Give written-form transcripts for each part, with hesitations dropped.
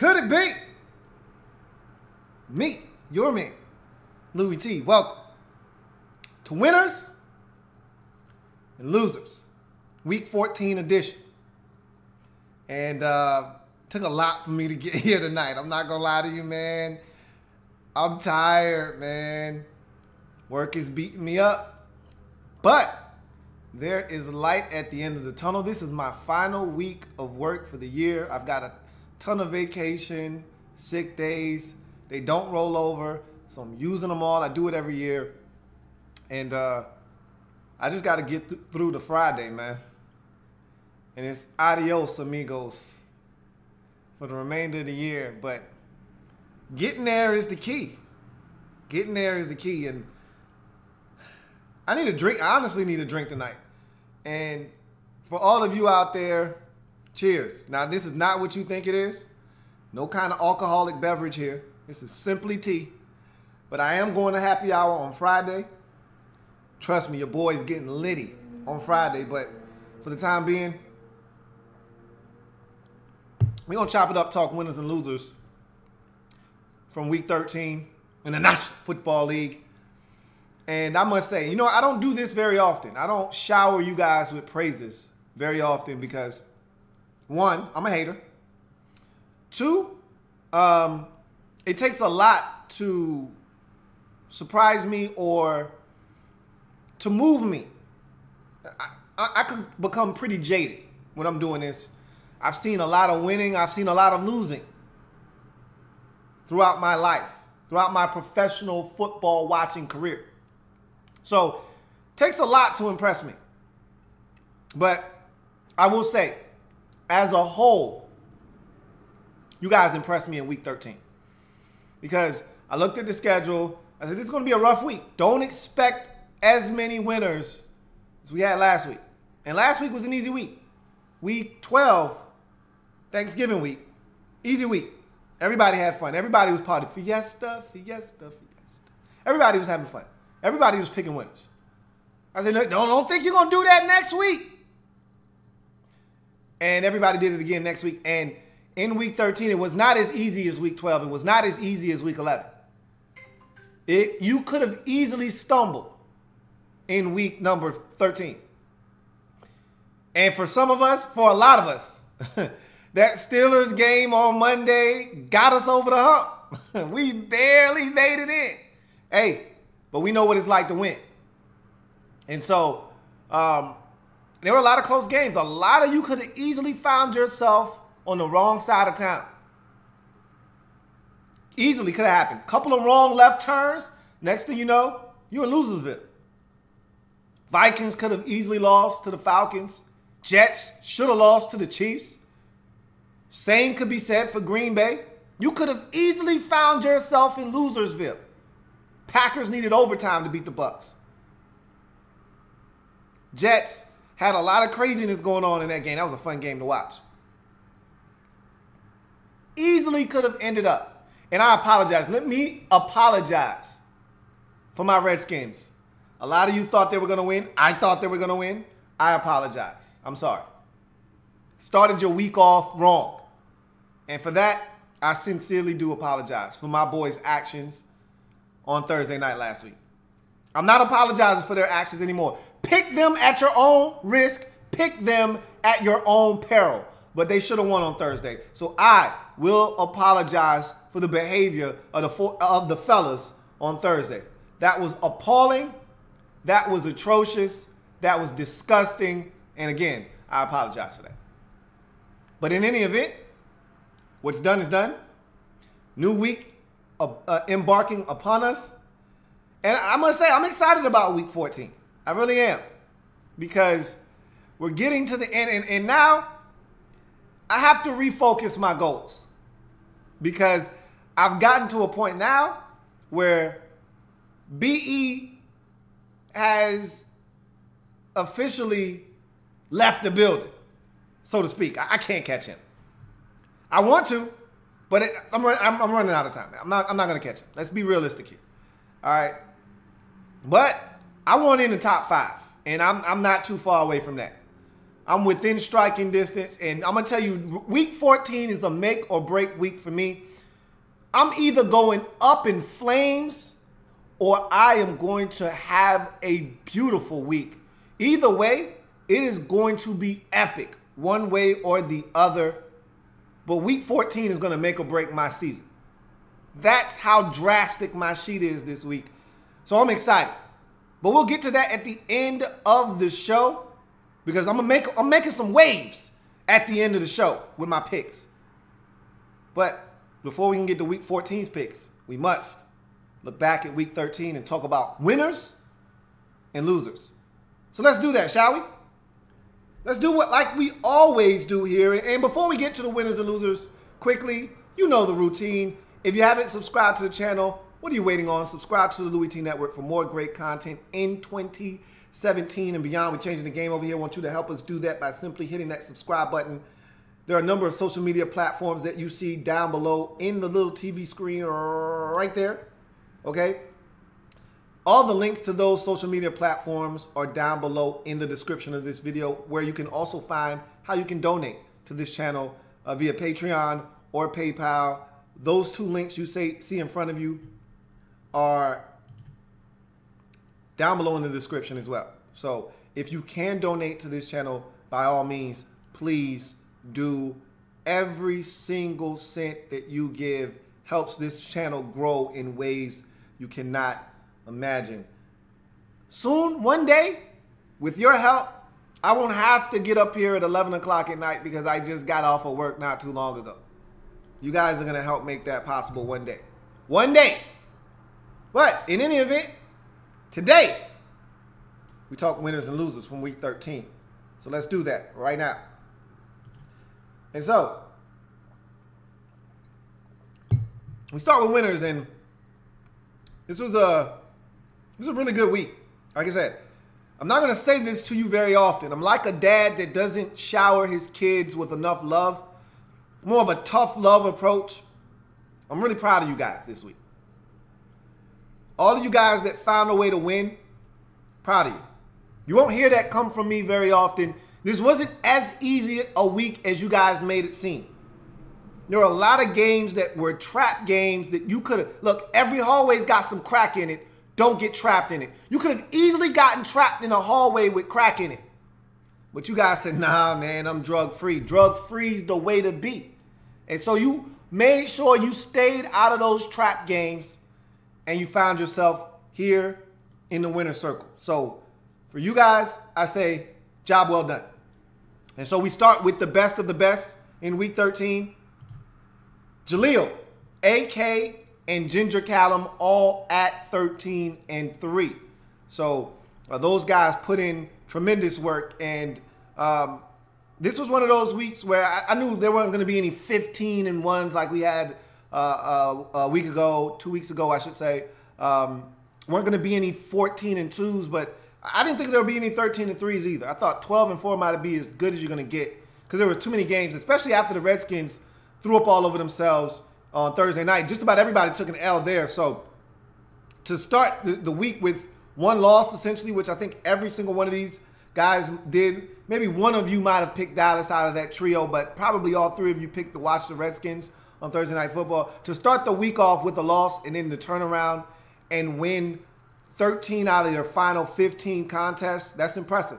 Could it be? Me, your man, Louie T. Welcome to Winners and Losers, Week 14 edition. And took a lot for me to get here tonight. I'm not gonna lie to you, man. I'm tired, man. Work is beating me up. But there is light at the end of the tunnel. This is my final week of work for the year. I've got a ton of vacation, sick days. They don't roll over, so I'm using them all. I do it every year. And I just got to get through to Friday, man. And it's adios, amigos, for the remainder of the year. But getting there is the key. Getting there is the key. And I need a drink. I honestly need a drink tonight. And for all of you out there, cheers. Now, this is not what you think it is. No kind of alcoholic beverage here. This is simply tea. But I am going to happy hour on Friday. Trust me, your boy's getting litty on Friday. But for the time being, we're going to chop it up, talk winners and losers from Week 13 in the National Football League. And I must say, I don't do this very often. I don't shower you guys with praises very often because, one, I'm a hater. Two, it takes a lot to surprise me or to move me. I could become pretty jaded when I'm doing this. I've seen a lot of winning. I've seen a lot of losing throughout my life, throughout my professional football watching career. So it takes a lot to impress me. But I will say, as a whole, you guys impressed me in Week 13. Because I looked at the schedule. I said, this is going to be a rough week. Don't expect as many winners as we had last week. And last week was an easy week. Week 12, Thanksgiving week, easy week. Everybody had fun. Everybody was part of Fiesta. Everybody was having fun. Everybody was picking winners. I said, no, don't think you're going to do that next week. And everybody did it again next week. And in Week 13, it was not as easy as Week 12. It was not as easy as Week 11. You could have easily stumbled in week number 13. And for some of us, for a lot of us, that Steelers game on Monday got us over the hump. We barely made it in. Hey, but we know what it's like to win. And so there were a lot of close games. A lot of you could have easily found yourself on the wrong side of town. Easily could have happened. Couple of wrong left turns. Next thing you know, you're in Losersville. Vikings could have easily lost to the Falcons. Jets should have lost to the Chiefs. Same could be said for Green Bay. You could have easily found yourself in Losersville. Packers needed overtime to beat the Bucks. Jets had a lot of craziness going on in that game. That was a fun game to watch. Easily could have ended up. And I apologize. Let me apologize for my Redskins. A lot of you thought they were going to win. I thought they were going to win. I apologize. I'm sorry. Started your week off wrong. And for that, I sincerely do apologize for my boys' actions on Thursday night last week. I'm not apologizing for their actions anymore. Pick them at your own risk. Pick them at your own peril. But they should have won on Thursday. So I will apologize for the behavior of the fellas on Thursday. That was appalling. That was atrocious. That was disgusting. And again, I apologize for that. But in any event, what's done is done. New week embarking upon us. And I must say, I'm excited about Week 14. I really am. Because we're getting to the end. And now I have to refocus my goals. Because I've gotten to a point now where BE has officially left the building, so to speak. I can't catch him. I want to, but I'm running out of time. I'm not going to catch him. Let's be realistic here. All right. But I want in the top 5, and I'm not too far away from that. I'm within striking distance. And I'm going to tell you, week 14 is a make or break week for me. I'm either going up in flames or I am going to have a beautiful week. Either way, it is going to be epic one way or the other. But week 14 is going to make or break my season. That's how drastic my sheet is this week. So I'm excited. But we'll get to that at the end of the show because I'm making some waves at the end of the show with my picks. But before we can get to week 14's picks, we must look back at week 13 and talk about winners and losers. So let's do that, shall we? Let's do what like we always do here. And before we get to the winners and losers, quickly, you know the routine. If you haven't subscribed to the channel, what are you waiting on? Subscribe to the Louie T Network for more great content in 2017 and beyond. We're changing the game over here. I want you to help us do that by simply hitting that subscribe button. There are a number of social media platforms that you see down below in the little TV screen right there. Okay? All the links to those social media platforms are down below in the description of this video, where you can also find how you can donate to this channel via Patreon or PayPal. Those two links you see in front of you are down below in the description as well. So if you can donate to this channel, by all means, please do. Every single cent that you give helps this channel grow in ways you cannot imagine. Soon, one day, with your help, I won't have to get up here at 11 o'clock at night because I just got off of work not too long ago. You guys are going to help make that possible one day. One day. But in any event, today, we talk winners and losers from week 13. So let's do that right now. And so, we start with winners, and this was a really good week. Like I said, I'm not going to say this to you very often. I'm like a dad that doesn't shower his kids with enough love. More of a tough love approach. I'm really proud of you guys this week. All of you guys that found a way to win, proud of you. You won't hear that come from me very often. This wasn't as easy a week as you guys made it seem. There were a lot of games that were trap games that you could have, look, every hallway's got some crack in it. Don't get trapped in it. You could have easily gotten trapped in a hallway with crack in it. But you guys said, nah, man, I'm drug-free. Drug-free's the way to be. And so you made sure you stayed out of those trap games and you found yourself here in the winner's circle. So for you guys, I say, job well done. And so we start with the best of the best in week 13. Jaleel, AK, and Ginger Callum all at 13-3. So those guys put in tremendous work, and this was one of those weeks where I knew there weren't going to be any 15-1s like we had a week ago, 2 weeks ago, I should say. Weren't going to be any 14-2s, but I didn't think there would be any 13-3s either. I thought 12-4 might be as good as you're going to get because there were too many games, especially after the Redskins threw up all over themselves on Thursday night. Just about everybody took an L there. So to start the week with one loss, essentially, which I think every single one of these guys did. Maybe one of you might have picked Dallas out of that trio, but probably all three of you picked to watch the Redskins on Thursday Night Football. To start the week off with a loss and then to turn around and win 13 out of your final 15 contests, that's impressive.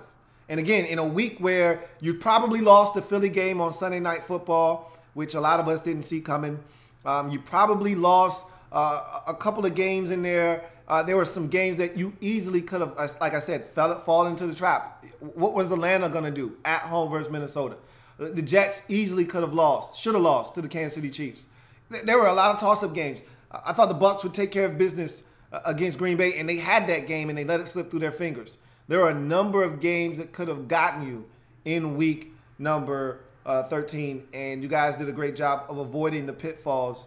And again, in a week where you probably lost the Philly game on Sunday Night Football, which a lot of us didn't see coming. You probably lost a couple of games in there. There were some games that you easily could have, like I said, fall into the trap. What was Atlanta going to do at home versus Minnesota? The Jets easily could have lost, should have lost to the Kansas City Chiefs. There were a lot of toss-up games. I thought the Bucs would take care of business against Green Bay, and they had that game, and they let it slip through their fingers. There are a number of games that could have gotten you in week number 13, and you guys did a great job of avoiding the pitfalls.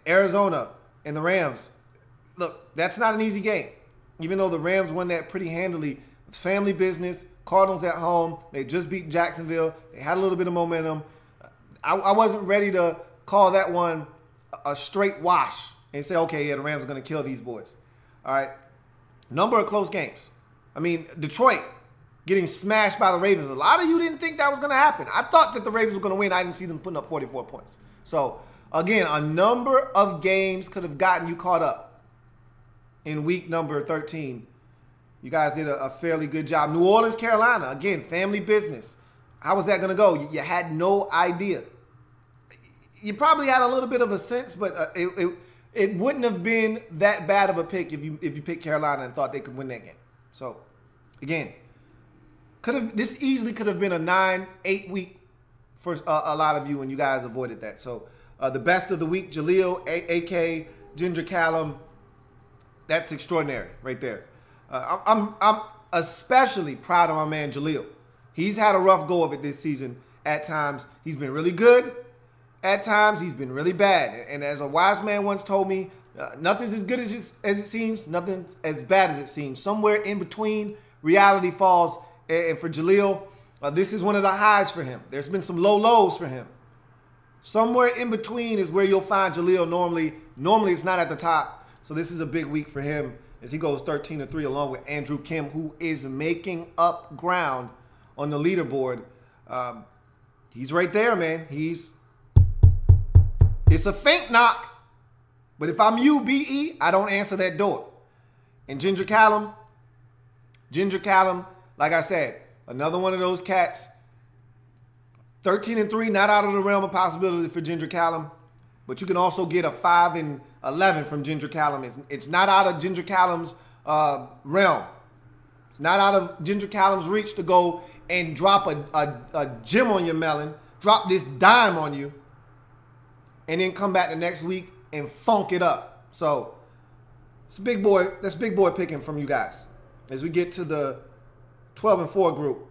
Arizona and the Rams, look, that's not an easy game. Even though the Rams won that pretty handily, it's family business. Cardinals at home. They just beat Jacksonville. They had a little bit of momentum. I wasn't ready to call that one a straight wash and say, okay, yeah, the Rams are going to kill these boys. All right. Number of close games. I mean, Detroit, getting smashed by the Ravens. A lot of you didn't think that was going to happen. I thought that the Ravens were going to win. I didn't see them putting up 44 points. So, again, a number of games could have gotten you caught up in week number 13. You guys did a fairly good job. New Orleans, Carolina, again, family business. How was that going to go? You had no idea. You probably had a little bit of a sense, but it wouldn't have been that bad of a pick if you picked Carolina and thought they could win that game. So, again, this easily could have been a 9-8 week for a lot of you, and you guys avoided that. So, the best of the week, Jaleel, A.K., Ginger Callum. That's extraordinary right there. I'm especially proud of my man Jaleel. He's had a rough go of it this season at times. He's been really good. At times, he's been really bad. And as a wise man once told me, nothing's as good as it seems, nothing's as bad as it seems. Somewhere in between, reality falls. And for Jaleel, this is one of the highs for him. There's been some low lows for him. Somewhere in between is where you'll find Jaleel normally. Normally, it's not at the top. So this is a big week for him as he goes 13-3 along with Andrew Kim, who is making up ground on the leaderboard. He's right there, man. It's a faint knock, but if I'm you, B.E., I don't answer that door. And Ginger Callum, like I said, another one of those cats. 13-3, not out of the realm of possibility for Ginger Callum, but you can also get a 5-11 from Ginger Callum. It's not out of Ginger Callum's realm. It's not out of Ginger Callum's reach to go and drop a gem on your melon, drop this dime on you, and then come back the next week and funk it up. So it's big boy. That's big boy picking from you guys as we get to the 12-4 group.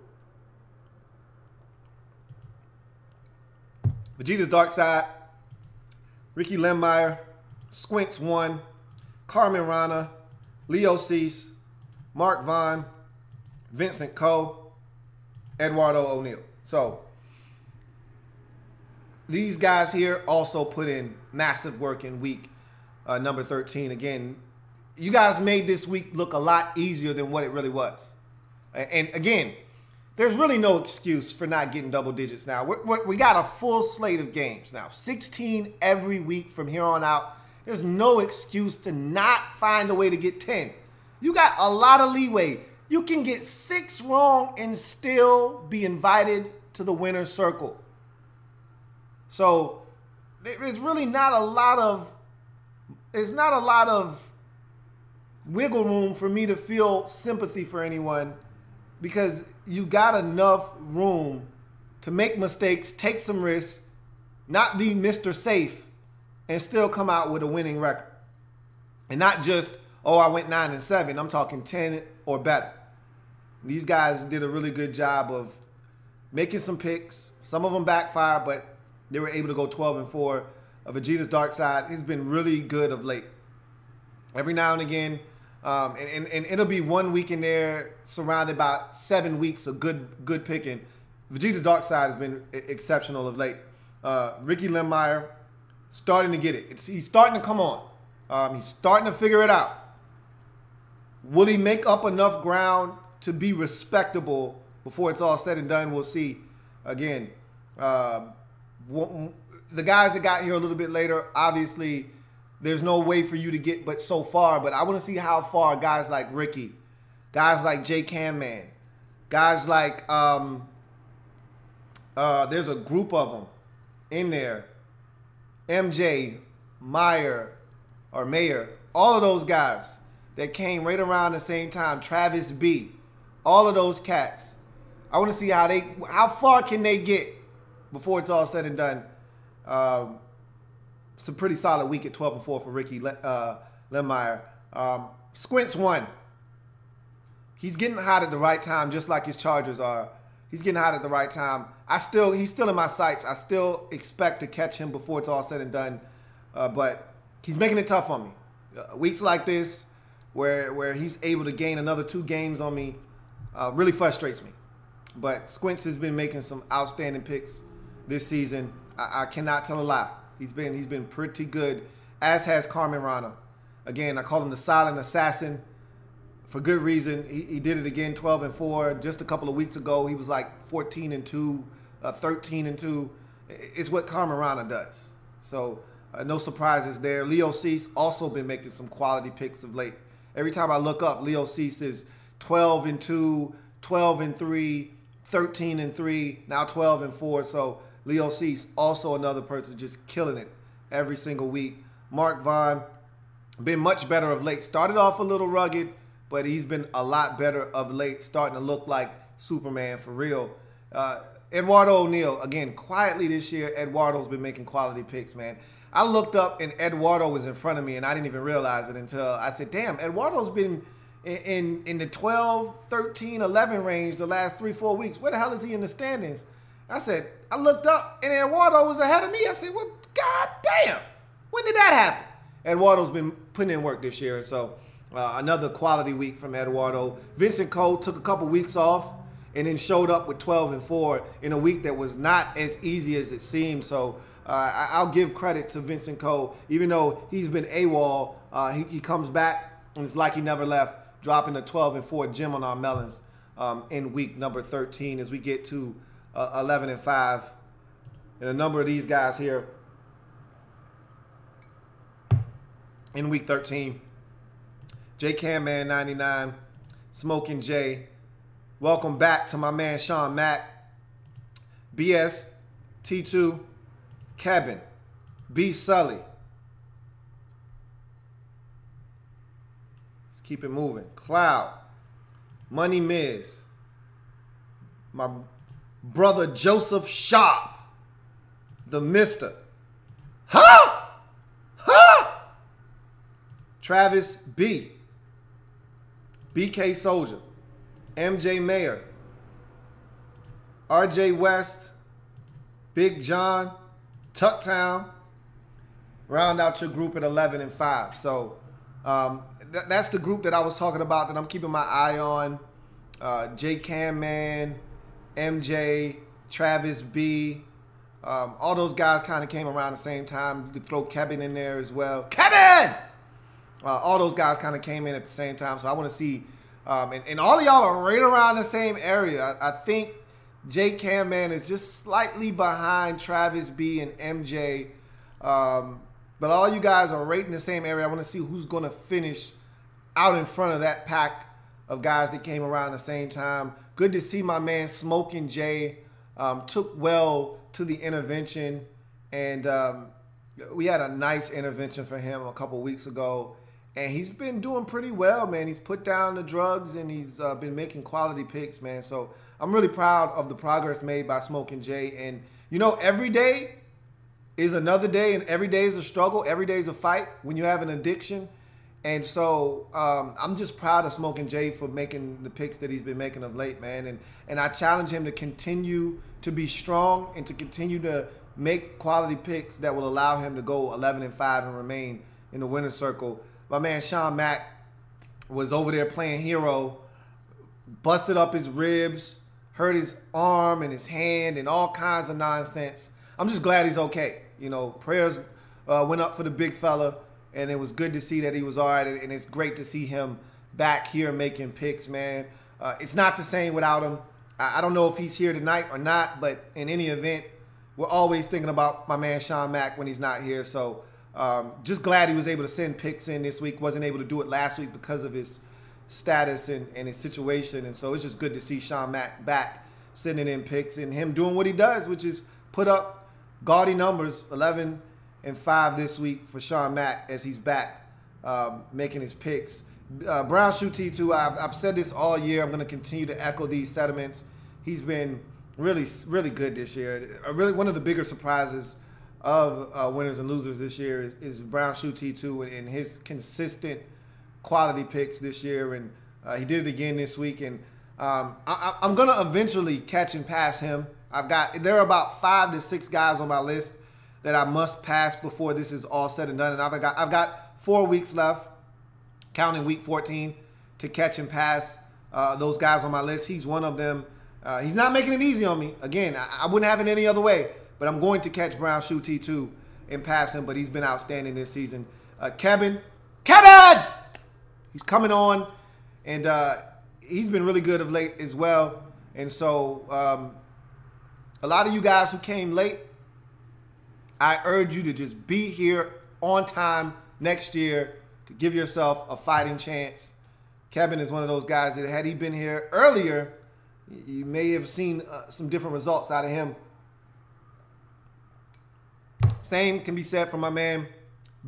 Vegeta's Dark Side, Ricky Lemmeyer, Squints 1, Carmen Rana, Leo Cease, Mark Vaughn, Vincent Coe, Eduardo O'Neill. So these guys here also put in massive work in week number 13. Again, you guys made this week look a lot easier than what it really was. And again, there's really no excuse for not getting double digits now. We got a full slate of games now, 16 every week from here on out. There's no excuse to not find a way to get 10. You got a lot of leeway. You can get 6 wrong and still be invited to the winner's circle. So there's really not a lot of wiggle room for me to feel sympathy for anyone, because you got enough room to make mistakes, take some risks, not be Mr. Safe, and still come out with a winning record. And not just, oh, I went 9-7. I'm talking 10 or better. These guys did a really good job of making some picks. Some of them backfired, but they were able to go 12-4. Vegeta's Dark Side has been really good of late. Every now and again, and it'll be 1 week in there surrounded by 7 weeks of good picking. Vegeta's Dark Side has been exceptional of late. Ricky Lemmeyer starting to get it. He's starting to come on. He's starting to figure it out. Will he make up enough ground to be respectable before it's all said and done? We'll see. Again, the guys that got here a little bit later, obviously, there's no way for you to get but so far. But I want to see how far guys like Ricky, guys like J. Cam Man, guys like there's a group of them in there. MJ, Mayer, all of those guys that came right around the same time. Travis B, all of those cats. I want to see how far can they get before it's all said and done. It's a pretty solid week at 12-4 for Ricky Lemmeyer. Squints 1. He's getting hot at the right time, just like his Chargers are. He's getting hot at the right time. He's still in my sights. I still expect to catch him before it's all said and done. But he's making it tough on me. Weeks like this, where he's able to gain another 2 games on me, really frustrates me. But Squints has been making some outstanding picks this season. I cannot tell a lie. He's been pretty good, as has Carmen Rana. Again, I call him the silent assassin. for good reason. He did it again, 12-4. Just a couple of weeks ago, he was like 14-2, 13-2. It's what Camarana does. So no surprises there. Leo Cease also been making some quality picks of late. Every time I look up, Leo Cease is 12-2, 12-3, 13-3, now 12-4. So Leo Cease, also another person just killing it every single week. Mark Vaughn, been much better of late. Started off a little rugged, but he's been a lot better of late, starting to look like Superman for real. Eduardo O'Neal, again, quietly this year, Eduardo's been making quality picks, man. I looked up and Eduardo was in front of me, and I didn't even realize it until I said, damn, Eduardo's been in the 12, 13, 11 range the last 3-4 weeks. Where the hell is he in the standings? I looked up, and Eduardo was ahead of me. I said, well, god damn, when did that happen? Eduardo's been putting in work this year, so another quality week from Eduardo. Vincent Cole took a couple weeks off and then showed up with 12-4 in a week that was not as easy as it seemed. So I'll give credit to Vincent Cole. Even though he's been AWOL, he comes back, and it's like he never left, dropping a 12-4 gem on our melons in week number 13 as we get to 11-5. And a number of these guys here in week 13. J Cam Man 99, Smoking J. Welcome back to my man Sean Mack, BS, T2, Kevin, B Sully. Let's keep it moving. Cloud, Money Miz, my brother Joseph Sharp, the Mister. Huh? Huh? Travis B, BK Soldier, MJ Mayer, RJ West, Big John, Tucktown. Round out your group at 11-5. So that's the group that I was talking about that I'm keeping my eye on. J Cam Man, MJ, Travis B. All those guys kind of came around the same time. You could throw Kevin in there as well. Kevin! All those guys kind of came in at the same time. So I want to see. And all of y'all are right around the same area. I think J Cam Man is just slightly behind Travis B and MJ. But all you guys are right in the same area. I want to see who's going to finish out in front of that pack of guys that came around the same time. Good to see my man Smoking J took well to the intervention. And we had a nice intervention for him a couple weeks ago. And he's been doing pretty well, man. He's put down the drugs, and he's been making quality picks, man. So I'm really proud of the progress made by Smoking J. And, you know, every day is another day, and every day is a struggle. Every day is a fight when you have an addiction. And so I'm just proud of Smoking J for making the picks that he's been making of late, man. And I challenge him to continue to be strong and to continue to make quality picks that will allow him to go 11-5 and remain in the winner's circle. My man Sean Mack was over there playing hero, busted up his ribs, hurt his arm and his hand and all kinds of nonsense. I'm just glad he's okay. You know, prayers went up for the big fella, and it was good to see that he was all right, and it's great to see him back here making picks, man. It's not the same without him. I don't know if he's here tonight or not, but in any event, we're always thinking about my man Sean Mack when he's not here. So just glad he was able to send picks in this week. Wasn't able to do it last week because of his status and his situation. And so it's just good to see Sean Mack back sending in picks and him doing what he does, which is put up gaudy numbers, 11-5 this week for Sean Mack as he's back making his picks. Brown Shoe T2, I've said this all year. I'm going to continue to echo these sentiments. He's been really, really good this year. Really one of the bigger surprises of winners and losers this year is Brown Shoe T2 and his consistent quality picks this year. And he did it again this week. And I'm going to eventually catch and pass him. There are about 5 to 6 guys on my list that I must pass before this is all said and done. And I've got 4 weeks left, counting week 14, to catch and pass those guys on my list. He's one of them. He's not making it easy on me. Again, I wouldn't have it any other way. But I'm going to catch Brown Shoe T2 and pass him. But he's been outstanding this season. Kevin! He's coming on And he's been really good of late as well. And so a lot of you guys who came late, I urge you to just be here on time next year to give yourself a fighting chance. Kevin is one of those guys that had he been here earlier, you may have seen some different results out of him. Same can be said for my man,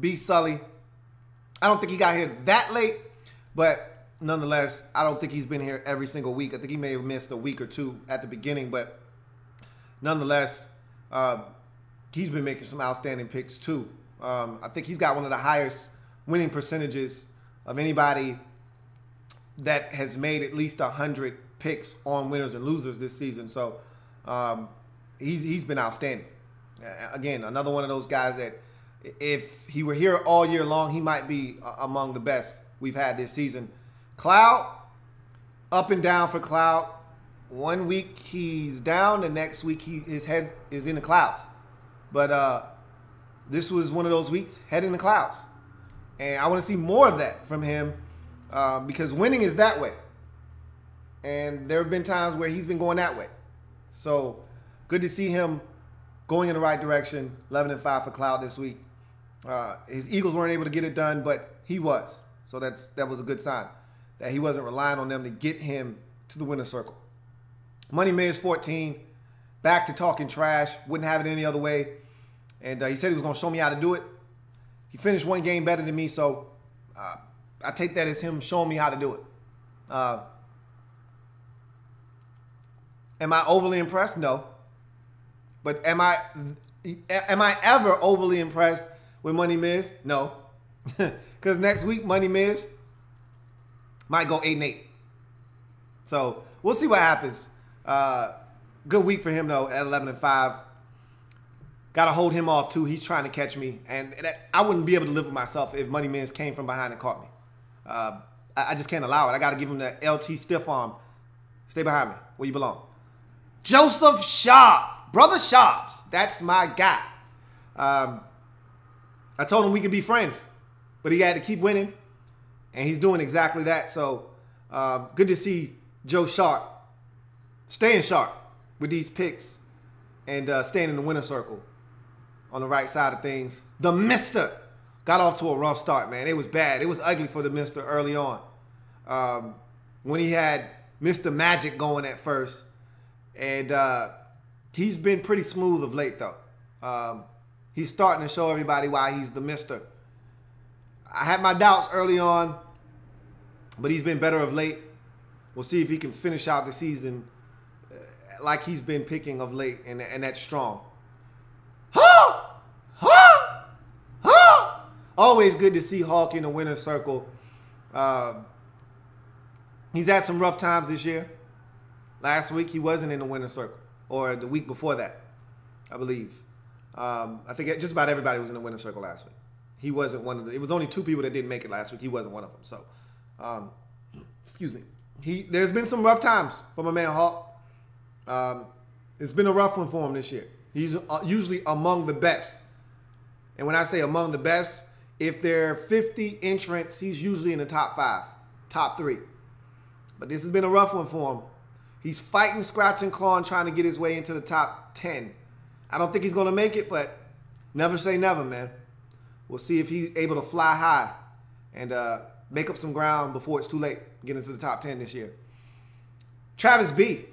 B. Sully. I don't think he got here that late, but nonetheless, I don't think he's been here every single week. I think he may have missed a week or two at the beginning, but nonetheless, he's been making some outstanding picks too. I think he's got one of the highest winning percentages of anybody that has made at least 100 picks on winners and losers this season. So he's been outstanding. Again, another one of those guys that if he were here all year long, he might be among the best we've had this season. Cloud, up and down for Cloud. 1 week he's down, the next week his head is in the clouds. But this was one of those weeks, head in the clouds. And I want to see more of that from him because winning is that way. And there have been times where he's been going that way. So good to see him going in the right direction. 11-5 for Cloud this week. His Eagles weren't able to get it done, but he was. So that was a good sign that he wasn't relying on them to get him to the winner's circle. Money Miz 14, back to talking trash. Wouldn't have it any other way. And he said he was going to show me how to do it. He finished one game better than me, so I take that as him showing me how to do it. Am I overly impressed? No. But am I ever overly impressed with Money Miz? No. Because next week, Money Miz might go 8-8. So we'll see what happens. Good week for him, though, at 11-5. Got to hold him off, too. He's trying to catch me. And I wouldn't be able to live with myself if Money Miz came from behind and caught me. I just can't allow it. I got to give him the LT stiff arm. Stay behind me where you belong. Joseph Sharp. Brother Sharps. That's my guy. I told him we could be friends. But he had to keep winning. And he's doing exactly that. So good to see Joe Sharp staying sharp with these picks and staying in the winner circle on the right side of things. The Mister got off to a rough start, man. It was bad. It was ugly for the Mister early on. When he had Mr. Magic going at first. And he's been pretty smooth of late, though. He's starting to show everybody why he's the Mister. I had my doubts early on, but he's been better of late. We'll see if he can finish out the season like he's been picking of late, and that's strong. Always good to see Hawk in the winner's circle. He's had some rough times this year. Last week, he wasn't in the winner's circle, or the week before that, I believe. I think just about everybody was in the winner's circle last week. He wasn't one of them. It was only 2 people that didn't make it last week. He wasn't one of them. So, excuse me. There's been some rough times for my man Hawk. It's been a rough one for him this year. He's usually among the best. And when I say among the best, if there are 50 entrants, he's usually in the top 5, top 3. But this has been a rough one for him. He's fighting, scratching, clawing, trying to get his way into the top 10. I don't think he's going to make it, but never say never, man. We'll see if he's able to fly high and make up some ground before it's too late. Get into the top 10 this year. Travis B.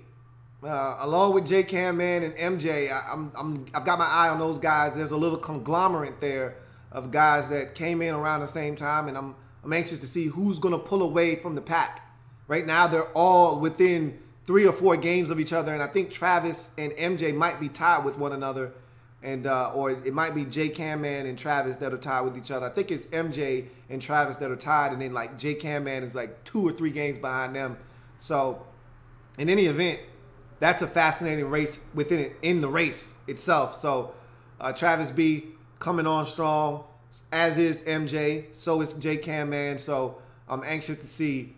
Along with J Cam Man and MJ, I've got my eye on those guys. There's a little conglomerate there of guys that came in around the same time, and I'm anxious to see who's going to pull away from the pack. Right now, they're all within 3 or 4 games of each other, and I think Travis and MJ might be tied with one another, and or it might be J Cam Man and Travis that are tied with each other. I think it's MJ and Travis that are tied, and then like J Cam Man is like 2 or 3 games behind them. So, in any event, that's a fascinating race within it, in the race itself. So Travis B coming on strong, as is MJ. So is J Cam Man. So I'm anxious to see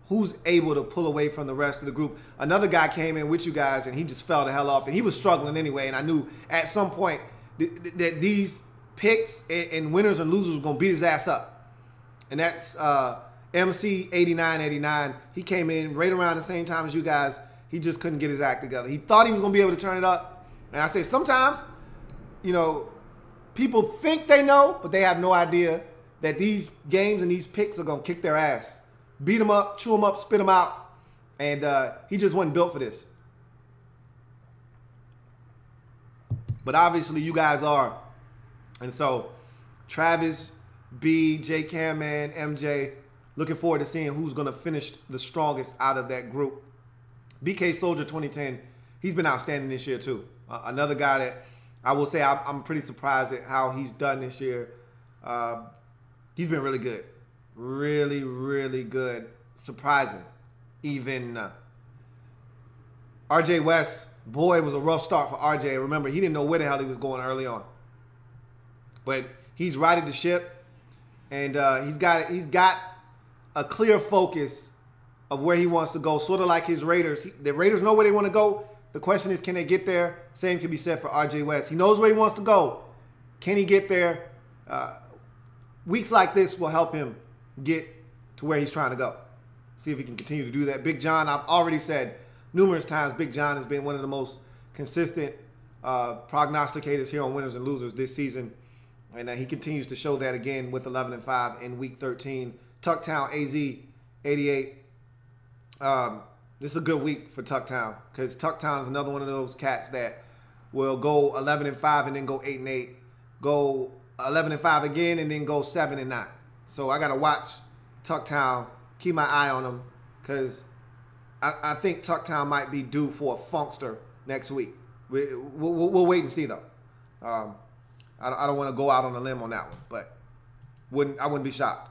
who's able to pull away from the rest of the group. Another guy came in with you guys, and he just fell the hell off. And he was struggling anyway. And I knew at some point that these picks and winners and losers were going to beat his ass up. And that's MC 8989. He came in right around the same time as you guys. He just couldn't get his act together. He thought he was going to be able to turn it up. And I say sometimes, people think they know, but they have no idea that these games and these picks are going to kick their ass. Beat them up, chew them up, spit them out. And he just wasn't built for this. But obviously you guys are. And so Travis, B, J Cam, and MJ, looking forward to seeing who's going to finish the strongest out of that group. BK Soldier 2010, he's been outstanding this year too. Another guy that I will say I'm pretty surprised at how he's done this year. He's been really good. Really, really good. Surprising. Even RJ West, boy, it was a rough start for RJ. Remember, he didn't know where the hell he was going early on. But he's righted the ship, and he's got a clear focus of where he wants to go, sort of like his Raiders. The Raiders know where they want to go. The question is, can they get there? Same can be said for RJ West. He knows where he wants to go. Can he get there? Weeks like this will help him get to where he's trying to go. See if he can continue to do that. Big John, I've already said numerous times, Big John has been one of the most consistent prognosticators here on Winners and Losers this season. And he continues to show that again with 11-5 in Week 13. Tucktown AZ 88. This is a good week for Tucktown because Tucktown is another one of those cats that will go 11-5 and then go 8-8, go 11-5 again and then go 7-9. So I gotta watch Tucktown, keep my eye on them because I think Tucktown might be due for a funkster next week. We'll wait and see though. I don't want to go out on a limb on that one, but I wouldn't be shocked.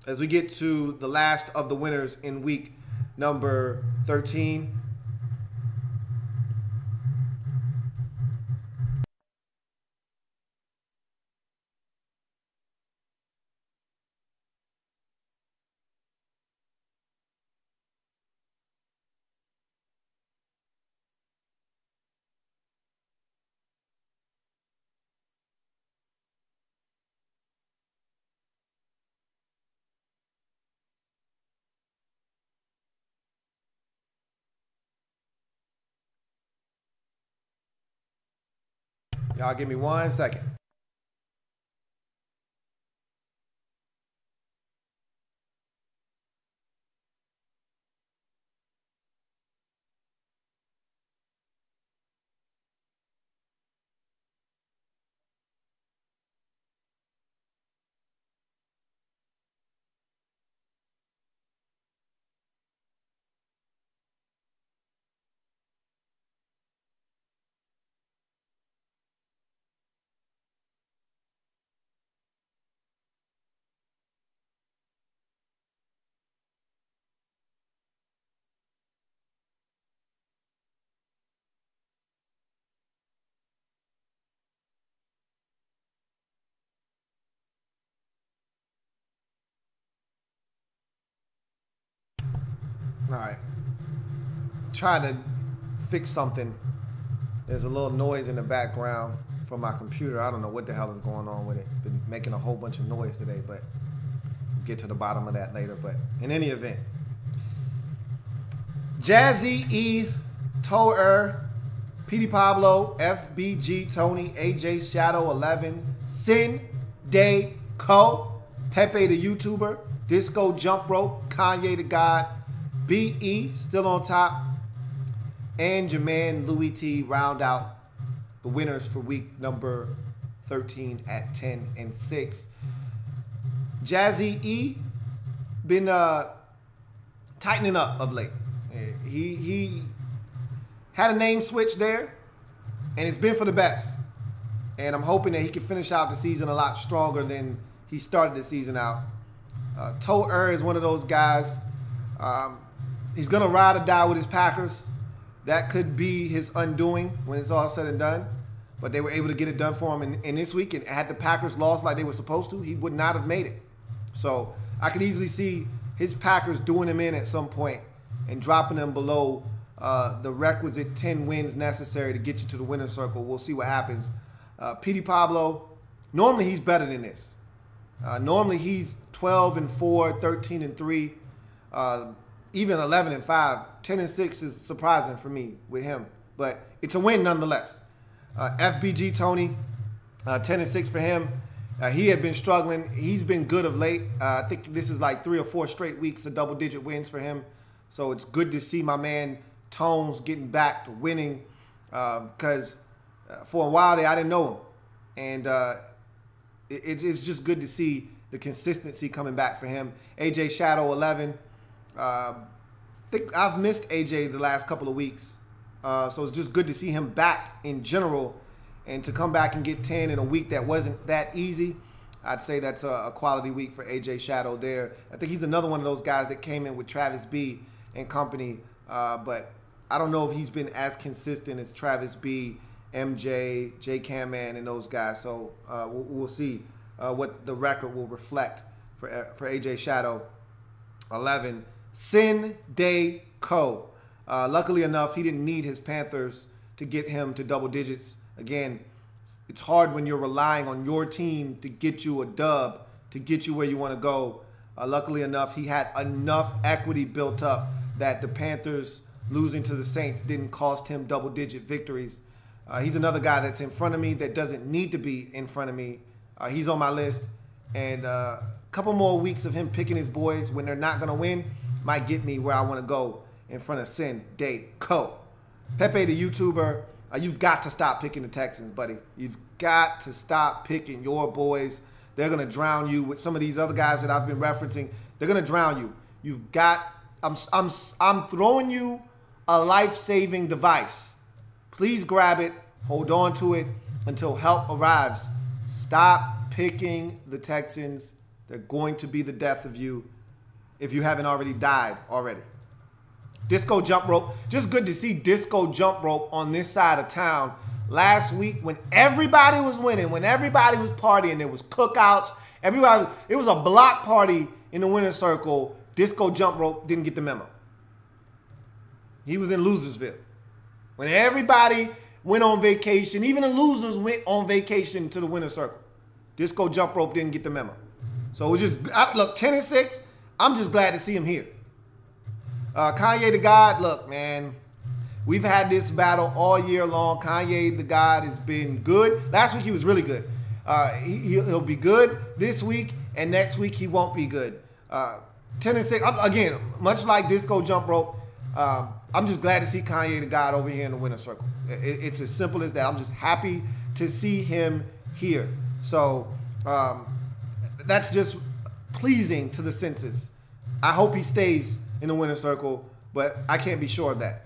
As we get to the last of the winners in week number 13. Y'all give me 1 second. All right. Trying to fix something. There's a little noise in the background from my computer. I don't know what the hell is going on with it. Been making a whole bunch of noise today, but we'll get to the bottom of that later. But in any event, Jazzy E, Toer, Petey Pablo, FBG Tony, AJ Shadow 11, Sin Day Co, Pepe the YouTuber, Disco Jump Rope, Kanye the God, BE still on top, and Jermaine Louie T round out the winners for week number 13 at 10-6. Jazzy E been tightening up of late. He had a name switch there, and it's been for the best. And I'm hoping that he can finish out the season a lot stronger than he started the season out. Toer is one of those guys. He's going to ride or die with his Packers. That could be his undoing when it's all said and done. But they were able to get it done for him in this week. And had the Packers lost like they were supposed to, he would not have made it. So I could easily see his Packers doing him in at some point and dropping him below the requisite 10 wins necessary to get you to the winner's circle. We'll see what happens. Petey Pablo, normally he's better than this. Normally he's 12-4, 13-3, even 11-5. 10-6 is surprising for me with him, but it's a win nonetheless. FBG Tony, 10-6 for him. He had been struggling. He's been good of late. I think this is like 3 or 4 straight weeks of double-digit wins for him. So it's good to see my man Tones getting back to winning, because for a while there I didn't know him, and it's just good to see the consistency coming back for him. AJ Shadow 11. I think I've missed AJ the last couple of weeks, so it's just good to see him back in general, and to come back and get 10 in a week that wasn't that easy. I'd say that's a quality week for AJ Shadow there. I think he's another one of those guys that came in with Travis B and company, but I don't know if he's been as consistent as Travis B, MJ, J Cam Man, and those guys. So we'll see what the record will reflect for AJ Shadow. 11. Sin Day Co. Luckily enough, he didn't need his Panthers to get him to double digits. Again, it's hard when you're relying on your team to get you a dub, to get you where you want to go. Luckily enough, he had enough equity built up that the Panthers losing to the Saints didn't cost him double-digit victories. He's another guy that's in front of me that doesn't need to be in front of me. He's on my list, and a couple more weeks of him picking his boys when they're not going to win might get me where I want to go in front of Sin Day Co. Pepe the YouTuber, you've got to stop picking the Texans, buddy. You've got to stop picking your boys. They're going to drown you with some of these other guys that I've been referencing. They're going to drown you. You've got, I'm throwing you a life-saving device. Please grab it, hold on to it until help arrives. Stop picking the Texans. They're going to be the death of you if you haven't already died already. Disco Jump Rope. Just good to see Disco Jump Rope on this side of town. Last week when everybody was winning, when everybody was partying, there was cookouts, everybody, it was a block party in the winner's circle. Disco Jump Rope didn't get the memo. He was in Losersville. When everybody went on vacation, even the losers went on vacation to the winner's circle. Disco Jump Rope didn't get the memo. So it was just, look, 10-6, I'm just glad to see him here. Kanye the God, look, man, we've had this battle all year long. Kanye the God has been good. Last week he was really good. He'll be good this week, and next week he won't be good. 10-6, again, much like Disco Jump Rope, I'm just glad to see Kanye the God over here in the winner's circle. It's as simple as that. I'm just happy to see him here. So that's just pleasing to the senses. I hope he stays in the winner's circle, but I can't be sure of that.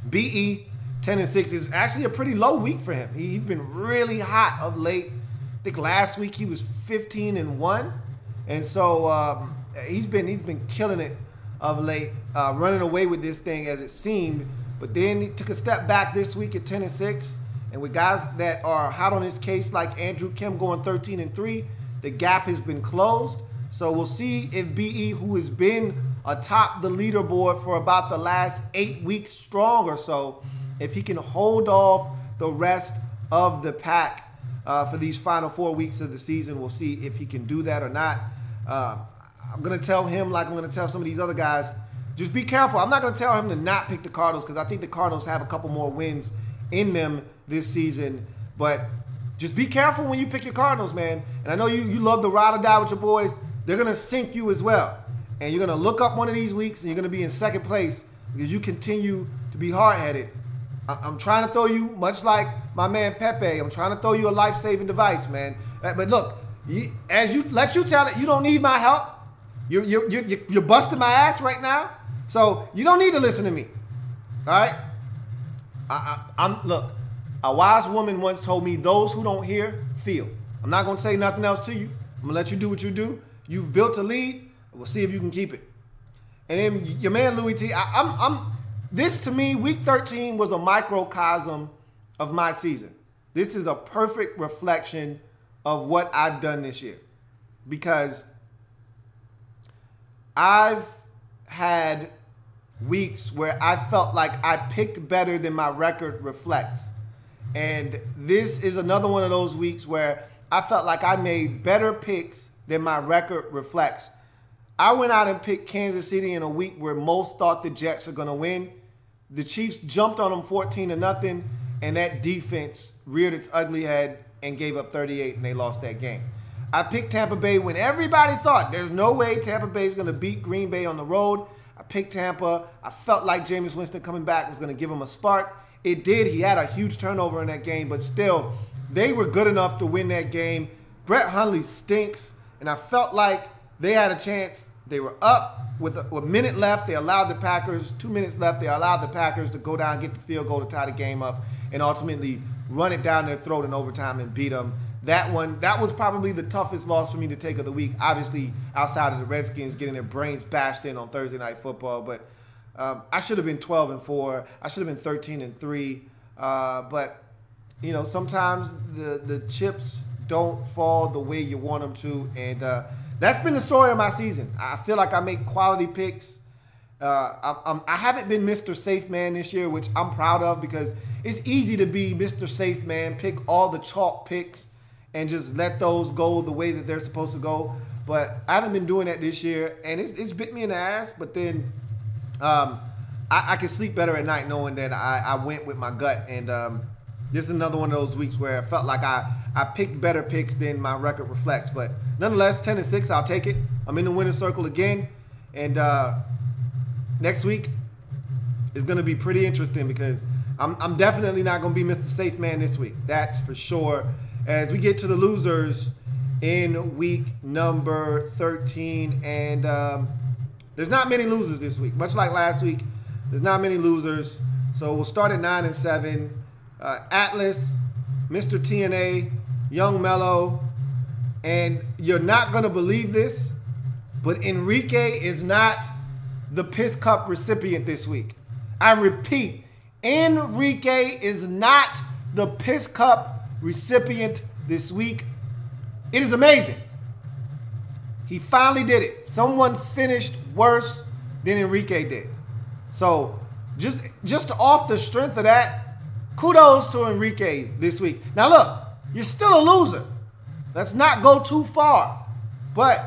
BE 10-6 is actually a pretty low week for him. He's been really hot of late. I think last week he was 15-1, and so he's been killing it of late, running away with this thing as it seemed. But then he took a step back this week at 10-6, and with guys that are hot on his case like Andrew Kim going 13-3, the gap has been closed. So we'll see if BE, who has been atop the leaderboard for about the last 8 weeks strong or so, if he can hold off the rest of the pack for these final 4 weeks of the season. We'll see if he can do that or not. I'm going to tell him, like I'm going to tell some of these other guys, just be careful. I'm not going to tell him to not pick the Cardinals because I think the Cardinals have a couple more wins in them this season. But just be careful when you pick your Cardinals, man. And I know you love to ride or die with your boys. They're going to sink you as well. And you're going to look up one of these weeks and you're going to be in second place because you continue to be hard-headed. I'm trying to throw you, much like my man Pepe, I'm trying to throw you a life-saving device, man. But look, as you let you tell it, you don't need my help. You're busting my ass right now. So you don't need to listen to me. All right? Look, a wise woman once told me, those who don't hear, feel. I'm not going to say nothing else to you. I'm going to let you do what you do. You've built a lead. We'll see if you can keep it. And then your man Louie T, this to me, week 13 was a microcosm of my season. This is a perfect reflection of what I've done this year. Because I've had weeks where I felt like I picked better than my record reflects. And this is another one of those weeks where I felt like I made better picks than my record reflects. I went out and picked Kansas City in a week where most thought the Jets were going to win. The Chiefs jumped on them 14-0, and that defense reared its ugly head and gave up 38, and they lost that game. I picked Tampa Bay when everybody thought there's no way Tampa Bay is going to beat Green Bay on the road. I picked Tampa. I felt like Jameis Winston coming back was going to give him a spark. It did. He had a huge turnover in that game, but still, they were good enough to win that game. Brett Hundley stinks, and I felt like they had a chance. They were up with a minute left. They allowed the Packers, 2 minutes left. They allowed the Packers to go down, get the field goal to tie the game up, and ultimately run it down their throat in overtime and beat them. That was probably the toughest loss for me to take of the week, obviously outside of the Redskins getting their brains bashed in on Thursday Night Football. But I should have been 12-4. I should have been 13-3. But, you know, sometimes the chips don't fall the way you want them to. And that's been the story of my season. I feel like I make quality picks. I haven't been Mr. Safe Man this year, which I'm proud of because it's easy to be Mr. Safe Man, pick all the chalk picks, and just let those go the way that they're supposed to go. But I haven't been doing that this year, and it's bit me in the ass. But then I can sleep better at night knowing that I went with my gut. And this is another one of those weeks where I felt like I picked better picks than my record reflects. But nonetheless, 10-6, I'll take it. I'm in the winner's circle again. And next week is going to be pretty interesting because I'm definitely not going to be Mr. Safe Man this week. That's for sure. As we get to the losers in week number 13, and there's not many losers this week. Much like last week, there's not many losers. So we'll start at 9-7. Atlas, Mr. TNA, Young Mello, and you're not going to believe this, but Enrique is not the Piss Cup recipient this week. I repeat, Enrique is not the Piss Cup recipient this week. It is amazing. He finally did it. Someone finished worse than Enrique did. So just off the strength of that, kudos to Enrique this week. Now look, you're still a loser. Let's not go too far. But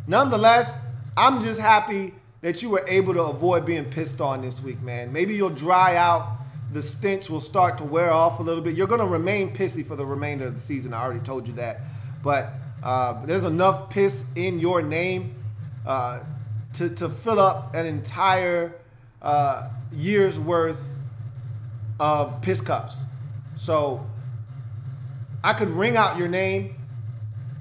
nonetheless, I'm just happy that you were able to avoid being pissed on this week, man. Maybe you'll dry out. The stench will start to wear off a little bit. You're going to remain pissy for the remainder of the season. I already told you that. But there's enough piss in your name to fill up an entire year's worth of piss cups. So I could ring out your name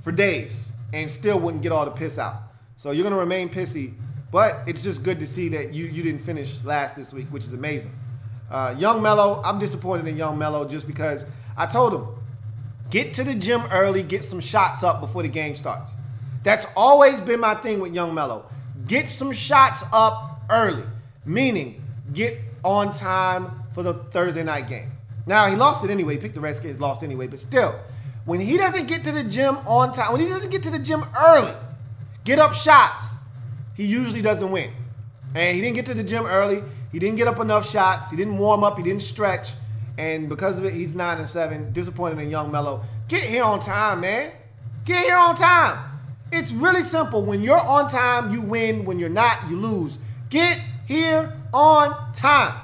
for days and still wouldn't get all the piss out. So you're going to remain pissy. But it's just good to see that you didn't finish last this week, which is amazing. Young Mello, I'm disappointed in Young Mello just because I told him, get to the gym early, get some shots up before the game starts. That's always been my thing with Young Mello. Get some shots up early, meaning get on time for the Thursday night game. Now, he lost it anyway. He picked the Redskins, lost anyway. But still, when he doesn't get to the gym on time, when he doesn't get to the gym early, get up shots, he usually doesn't win. And he didn't get to the gym early. He didn't get up enough shots. He didn't warm up. He didn't stretch. And because of it, he's 9-7. Disappointed in Young Mello. Get here on time, man. Get here on time. It's really simple. When you're on time, you win. When you're not, you lose. Get here on time.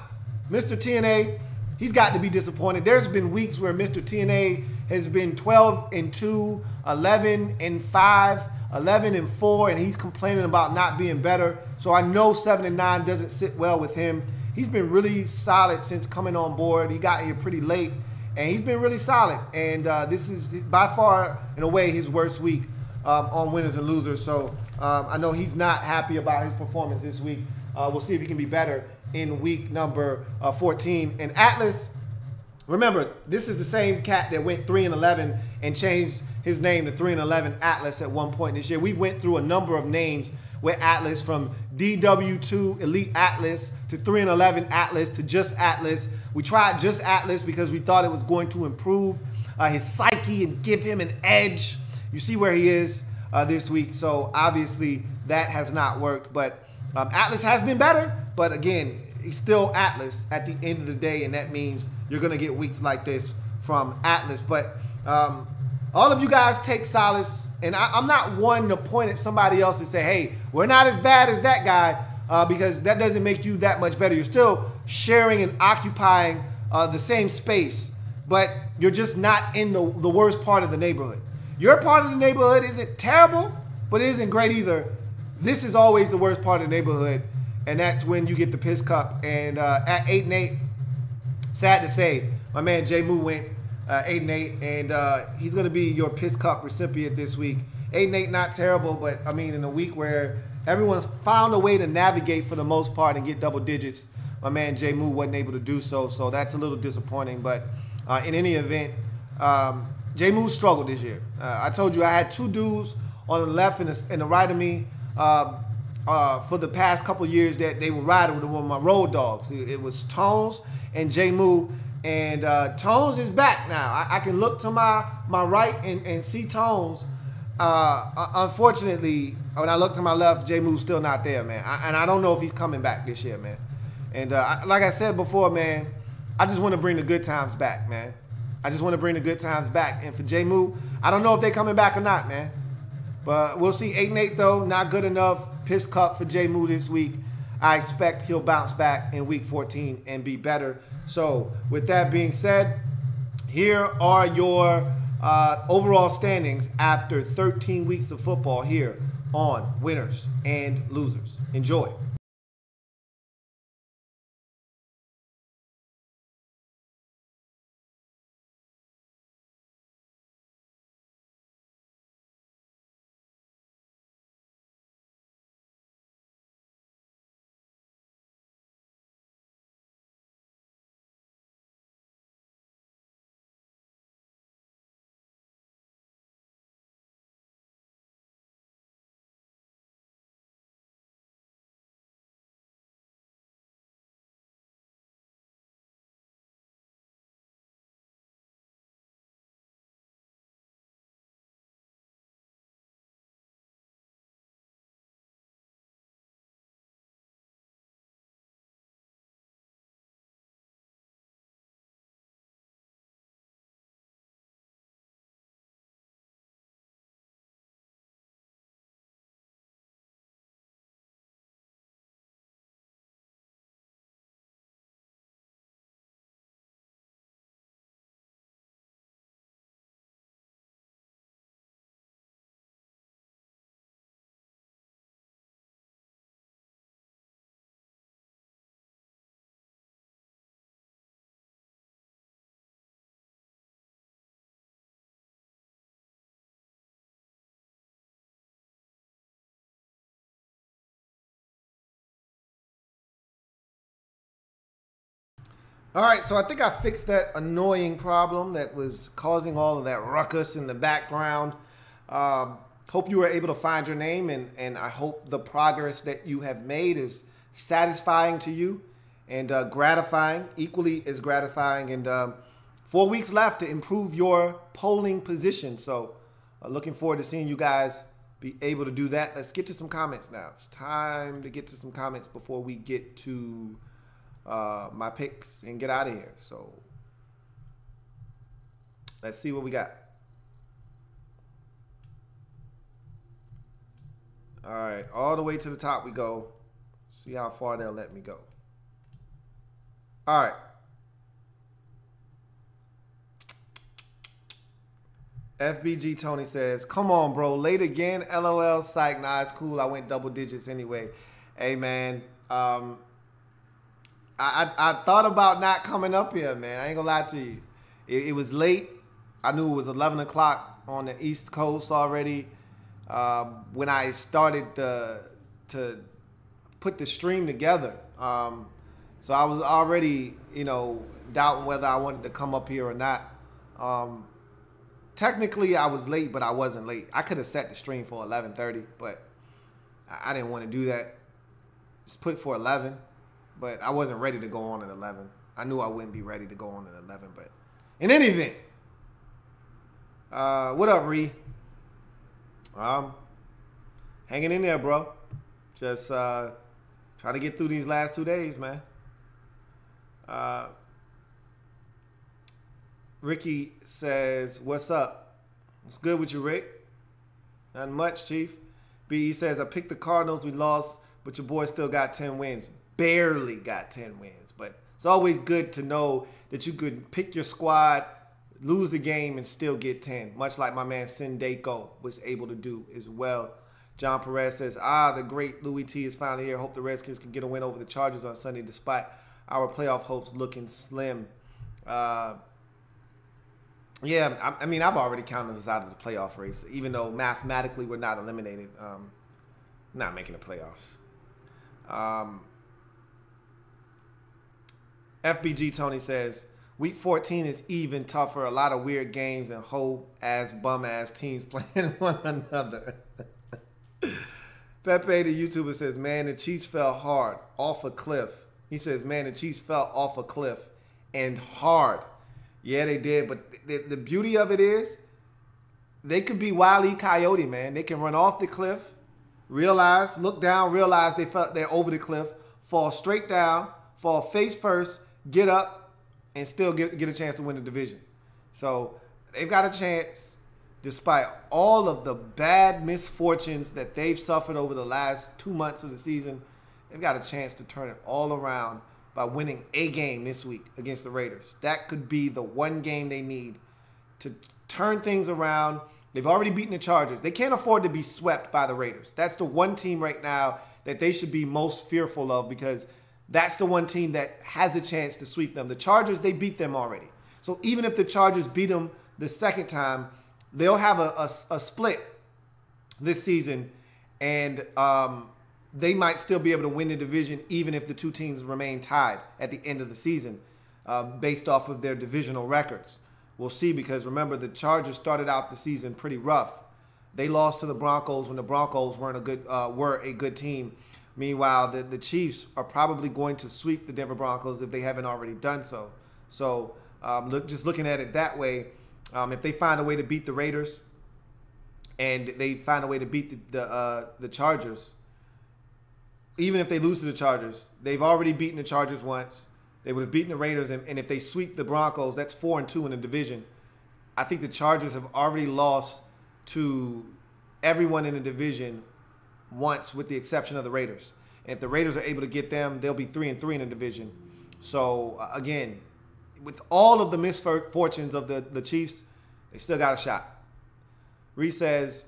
Mr. TNA, he's got to be disappointed. There's been weeks where Mr. TNA has been 12-2, 11-5, 11-4, and he's complaining about not being better. So I know 7-9 doesn't sit well with him. He's been really solid since coming on board. He got here pretty late, and he's been really solid. And this is by far, in a way, his worst week on winners and losers. So I know he's not happy about his performance this week. We'll see if he can be better in week number 14. And Atlas, remember, this is the same cat that went 3-11 and changed his name to 3-11 Atlas at one point this year. We went through a number of names with Atlas, from DW2 Elite Atlas to 3-11 Atlas to just Atlas. We tried just Atlas because we thought it was going to improve his psyche and give him an edge. You see where he is this week. So obviously that has not worked. But Atlas has been better. But again, he's still Atlas at the end of the day. And that means you're going to get weeks like this from Atlas. But all of you guys take solace And I'm not one to point at somebody else and say, hey, we're not as bad as that guy, because that doesn't make you that much better. You're still sharing and occupying the same space, but you're just not in the worst part of the neighborhood. Your part of the neighborhood isn't terrible, but it isn't great either. This is always the worst part of the neighborhood, and that's when you get the piss cup. And at 8-8, sad to say, my man J Moo went 8-8, and he's going to be your piss cup recipient this week. 8-8, not terrible, but I mean, in a week where everyone found a way to navigate for the most part and get double digits, my man J Moo wasn't able to do so, so that's a little disappointing. But in any event, J Moo struggled this year. I told you I had two dudes on the left and the right of me for the past couple years that they would ride with my road dogs. It was Tones and J Moo. And Tones is back now. I can look to my right and see Tones. Unfortunately, when I look to my left, J Moo's still not there, man. And I don't know if he's coming back this year, man. And like I said before, man, I just want to bring the good times back, man. I just want to bring the good times back. And for J Moo, I don't know if they're coming back or not, man. But we'll see. 8-8, though, not good enough. Piss cup for J Moo this week. I expect he'll bounce back in week 14 and be better. So with that being said, here are your overall standings after 13 weeks of football here on Winners and Losers. Enjoy. All right, so I think I fixed that annoying problem that was causing all of that ruckus in the background. Hope you were able to find your name, and I hope the progress that you have made is satisfying to you and gratifying, equally as gratifying. And 4 weeks left to improve your polling position. So looking forward to seeing you guys be able to do that. Let's get to some comments now. It's time to get to some comments before we get to my picks and get out of here. So let's see what we got. All right, all the way to the top we go. See how far they'll let me go. All right. FBG Tony says, come on, bro. Late again. LOL. Psych. Nah, it's cool. I went double digits anyway. Hey, man. I thought about not coming up here, man. I ain't gonna lie to you. It was late. I knew it was 11 o'clock on the East Coast already when I started to put the stream together. So I was already, doubting whether I wanted to come up here or not. Technically, I was late, but I wasn't late. I could have set the stream for 11:30, but I didn't want to do that. Just put it for 11. But I wasn't ready to go on at 11. I knew I wouldn't be ready to go on at 11. But in any event, what up, Ree? Hanging in there, bro. Just trying to get through these last 2 days, man. Ricky says, what's up? What's good with you, Rick? Not much, Chief. B says, I picked the Cardinals. We lost, but your boy still got 10 wins. Barely got 10 wins. But it's always good to know that you could pick your squad, lose the game, and still get 10. Much like my man Sindeko was able to do as well. John Perez says, the great Louie T is finally here. Hope the Redskins can get a win over the Chargers on Sunday despite our playoff hopes looking slim. Yeah, I mean, I've already counted us out of the playoff race, even though mathematically we're not eliminated, not making the playoffs. FBG Tony says, Week 14 is even tougher. A lot of weird games and whole-ass, bum-ass teams playing one another. Pepe, the YouTuber, says, man, the Chiefs fell hard, off a cliff. He says, man, the Chiefs fell off a cliff and hard. Yeah, they did, but the beauty of it is they could be Wile E. Coyote, man. They can run off the cliff, look down, realize they're over the cliff, fall straight down, fall face first, get up, and still get a chance to win the division. So they've got a chance, despite all of the bad misfortunes that they've suffered over the last 2 months of the season. They've got a chance to turn it all around by winning a game this week against the Raiders. That could be the one game they need to turn things around. They've already beaten the Chargers. They can't afford to be swept by the Raiders. That's the one team right now that they should be most fearful of, because that's the one team that has a chance to sweep them. The Chargers, they beat them already. So even if the Chargers beat them the second time, they'll have a split this season, and they might still be able to win the division even if the two teams remain tied at the end of the season based off of their divisional records. We'll see, because remember, the Chargers started out the season pretty rough. They lost to the Broncos when the Broncos were a good team. Meanwhile, the Chiefs are probably going to sweep the Denver Broncos if they haven't already done so. So just looking at it that way, if they find a way to beat the Raiders and they find a way to beat the Chargers, even if they lose to the Chargers, they've already beaten the Chargers once. They would have beaten the Raiders, and if they sweep the Broncos, that's 4-2 in the division. I think the Chargers have already lost to everyone in the division once, with the exception of the Raiders. And if the Raiders are able to get them, they'll be 3-3 in the division. So, again, with all of the misfortunes of the Chiefs, they still got a shot. Reese says,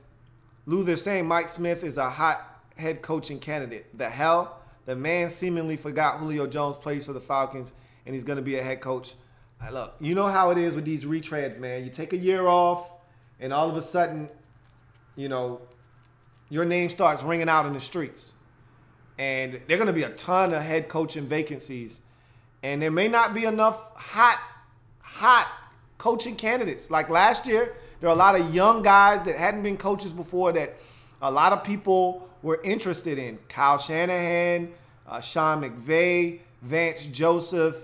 Lou, they're saying Mike Smith is a hot head coaching candidate. The hell? The man seemingly forgot Julio Jones plays for the Falcons, and he's going to be a head coach. Look, you know how it is with these retreads, man. You take a year off, and all of a sudden, you know, your name starts ringing out in the streets. And there are going to be a ton of head coaching vacancies. And there may not be enough hot coaching candidates. Like last year, there are a lot of young guys that hadn't been coaches before that a lot of people were interested in. Kyle Shanahan, Sean McVay, Vance Joseph,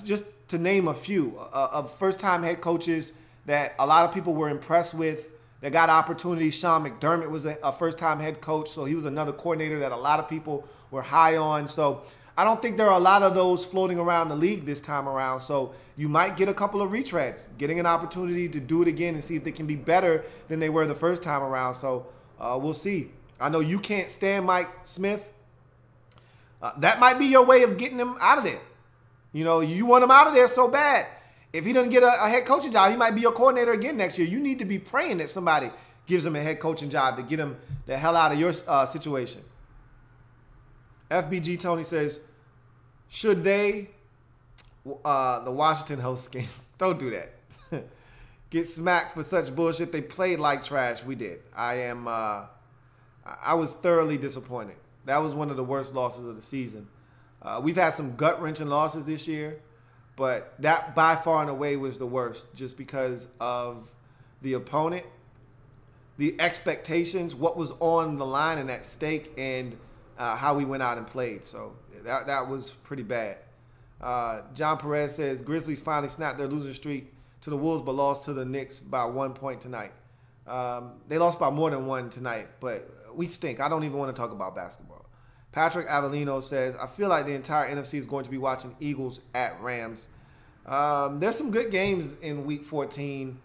just to name a few of first-time head coaches that a lot of people were impressed with. They got opportunities. Sean McDermott was a first-time head coach, so he was another coordinator that a lot of people were high on. So I don't think there are a lot of those floating around the league this time around. So you might get a couple of retreads, getting an opportunity to do it again and see if they can be better than they were the first time around. So we'll see. I know you can't stand Mike Smith. That might be your way of getting him out of there. You know, you want him out of there so bad. If he doesn't get a head coaching job, he might be your coordinator again next year. You need to be praying that somebody gives him a head coaching job to get him the hell out of your situation. FBG Tony says, should they, the Washington Redskins, don't do that. Get smacked for such bullshit. They played like trash. We did. I was thoroughly disappointed. That was one of the worst losses of the season. We've had some gut-wrenching losses this year, but that by far and away was the worst, just because of the opponent, the expectations, what was on the line and at stake, and how we went out and played. So that was pretty bad. John Perez says, Grizzlies finally snapped their losing streak to the Wolves, but lost to the Knicks by 1 point tonight. They lost by more than one tonight, but we stink. I don't even want to talk about basketball. Patrick Avellino says, I feel like the entire NFC is going to be watching Eagles at Rams. There's some good games in Week 14.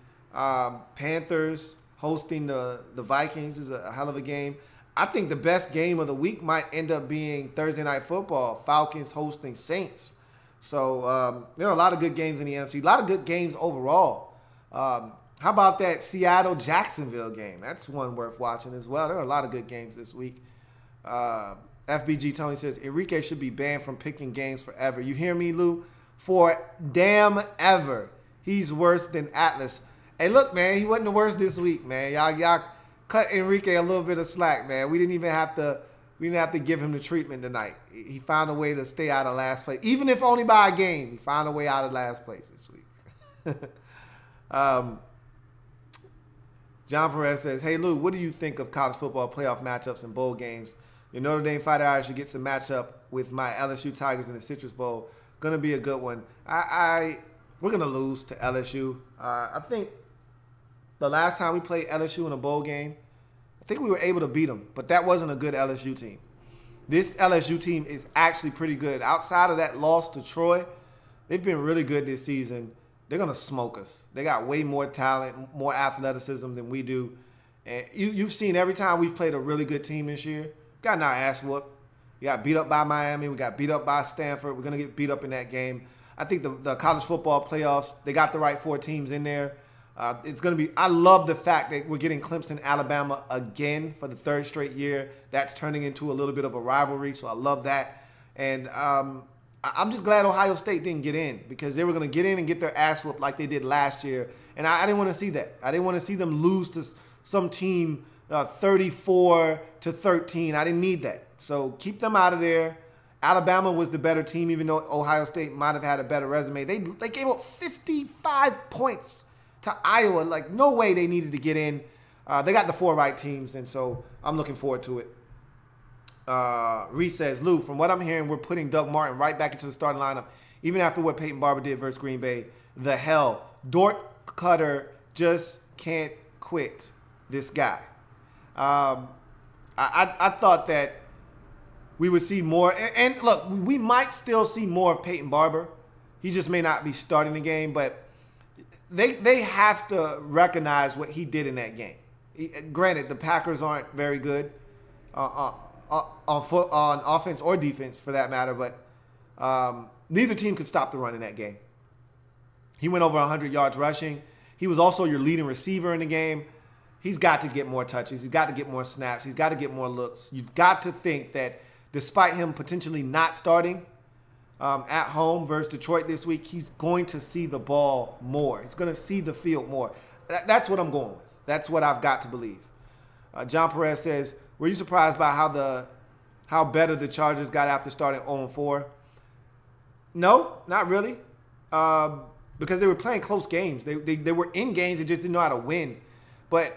Panthers, hosting the Vikings is a hell of a game. I think the best game of the week might end up being Thursday Night Football, Falcons hosting Saints. So there are a lot of good games in the NFC, a lot of good games overall. How about that Seattle-Jacksonville game? That's one worth watching as well. There are a lot of good games this week. FBG Tony says, Enrique should be banned from picking games forever. You hear me, Lou? For damn ever. He's worse than Atlas. Hey, look, man, he wasn't the worst this week, man. Y'all cut Enrique a little bit of slack, man. We didn't have to give him the treatment tonight. He found a way to stay out of last place. Even if only by a game, he found a way out of last place this week. John Perez says, hey, Lou, what do you think of college football playoff matchups and bowl games? Your Notre Dame Fighter Irish should get some matchup with my LSU Tigers in the Citrus Bowl. Going to be a good one. We're going to lose to LSU. I think the last time we played LSU in a bowl game, I think we were able to beat them, but that wasn't a good LSU team. This LSU team is actually pretty good. Outside of that loss to Troy, they've been really good this season. They're going to smoke us. They got way more talent, more athleticism than we do. And you've seen every time we've played a really good team this year, gotten our ass whooped. We got beat up by Miami. We got beat up by Stanford. We're going to get beat up in that game. I think the college football playoffs, they got the right 4 teams in there. It's going to be – I love the fact that we're getting Clemson, Alabama again for the 3rd straight year. That's turning into a little bit of a rivalry, so I love that. And I'm just glad Ohio State didn't get in because they were going to get in and get their ass whooped like they did last year. And I didn't want to see that. I didn't want to see them lose to some team 34-13. I didn't need that. So keep them out of there. Alabama was the better team, even though Ohio State might have had a better resume. They gave up 55 points to Iowa. Like, no way they needed to get in. They got the 4 right teams, and so I'm looking forward to it. Reese says, Lou, from what I'm hearing, we're putting Doug Martin right back into the starting lineup, even after what Peyton Barber did versus Green Bay. The hell. Dort Cutter just can't quit this guy. I thought that we would see more. And look, we might still see more of Peyton Barber. He just may not be starting the game, but they have to recognize what he did in that game. Granted, the Packers aren't very good on offense or defense for that matter, but neither team could stop the run in that game. He went over 100 yards rushing. He was also your leading receiver in the game. He's got to get more touches. He's got to get more snaps. He's got to get more looks. You've got to think that despite him potentially not starting at home versus Detroit this week, he's going to see the ball more. He's going to see the field more. That's what I'm going with. That's what I've got to believe. John Perez says, were you surprised by how better the Chargers got after starting 0-4? No, not really. Because they were playing close games. They were in games. They just didn't know how to win. But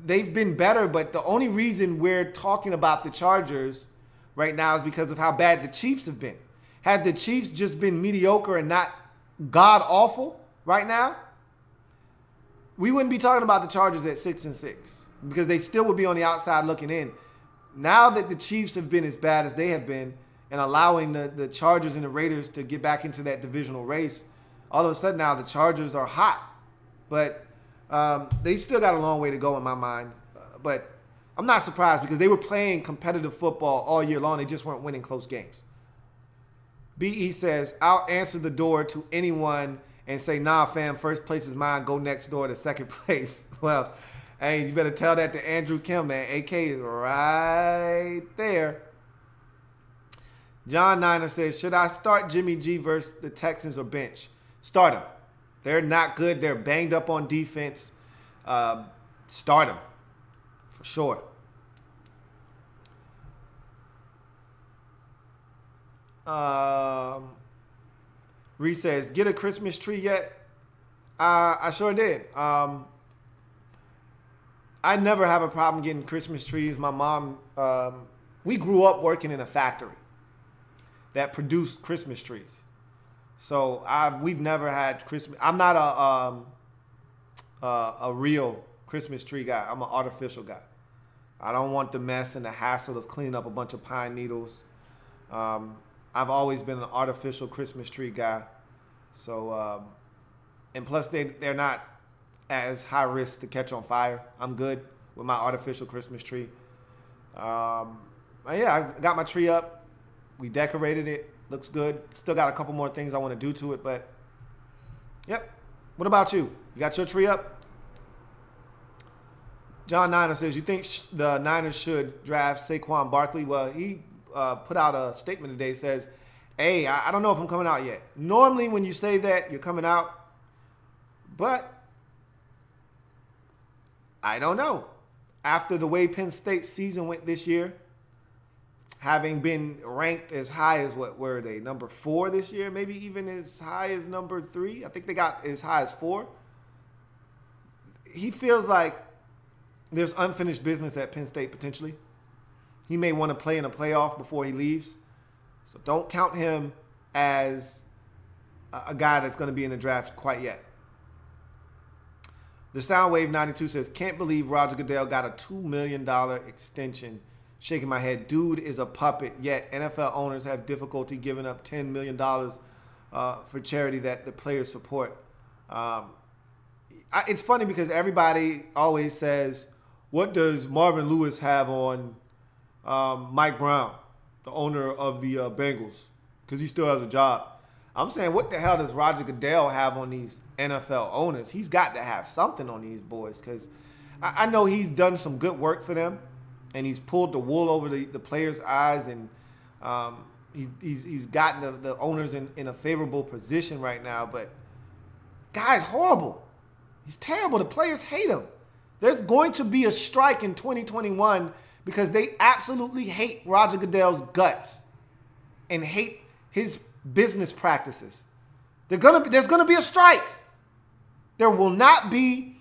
they've been better. But the only reason we're talking about the Chargers right now is because of how bad the Chiefs have been. Had the Chiefs just been mediocre and not god-awful right now, we wouldn't be talking about the Chargers at 6-6 because they still would be on the outside looking in. Now that the Chiefs have been as bad as they have been and allowing the Chargers and the Raiders to get back into that divisional race, all of a sudden now the Chargers are hot. But they still got a long way to go in my mind. But I'm not surprised because they were playing competitive football all year long. They just weren't winning close games. BE says, I'll answer the door to anyone and say, nah, fam, first place is mine. Go next door to second place. Well, hey, you better tell that to Andrew Kim, man. AK is right there. John Niner says, should I start Jimmy G versus the Texans or bench? Start him. They're not good. They're banged up on defense. Start him for sure. Reese says, get a Christmas tree yet? I sure did. I never have a problem getting Christmas trees. My mom, we grew up working in a factory that produced Christmas trees. So we've never had Christmas. I'm not a real Christmas tree guy. I'm an artificial guy. I don't want the mess and the hassle of cleaning up a bunch of pine needles. I've always been an artificial Christmas tree guy. So, and plus they're not as high risk to catch on fire. I'm good with my artificial Christmas tree. Yeah, I got my tree up. We decorated it. Looks good. Still got a couple more things I want to do to it, but yep. What about you? You got your tree up? John Niner says, you think the Niners should draft Saquon Barkley? Well, he put out a statement today, says, hey, I don't know if I'm coming out yet. Normally when you say that, you're coming out. But I don't know. After the way Penn State's season went this year, having been ranked as high as, what were they, number 4 this year, maybe even as high as number 3. I think they got as high as 4. He feels like there's unfinished business at Penn State potentially. He may want to play in a playoff before he leaves. So don't count him as a guy that's going to be in the draft quite yet. The Soundwave 92 says, can't believe Roger Goodell got a $2 million extension. Shaking my head. Dude is a puppet, yet NFL owners have difficulty giving up $10 million for charity that the players support. It's funny because everybody always says, what does Marvin Lewis have on Mike Brown, the owner of the Bengals, because he still has a job? I'm saying, what the hell does Roger Goodell have on these NFL owners? He's got to have something on these boys, because I know he's done some good work for them, and he's pulled the wool over the players' eyes, and he's gotten the owners in a favorable position right now. But guy's horrible. He's terrible. The players hate him. There's going to be a strike in 2021 because they absolutely hate Roger Goodell's guts and hate his business practices. There's gonna be a strike. There will not be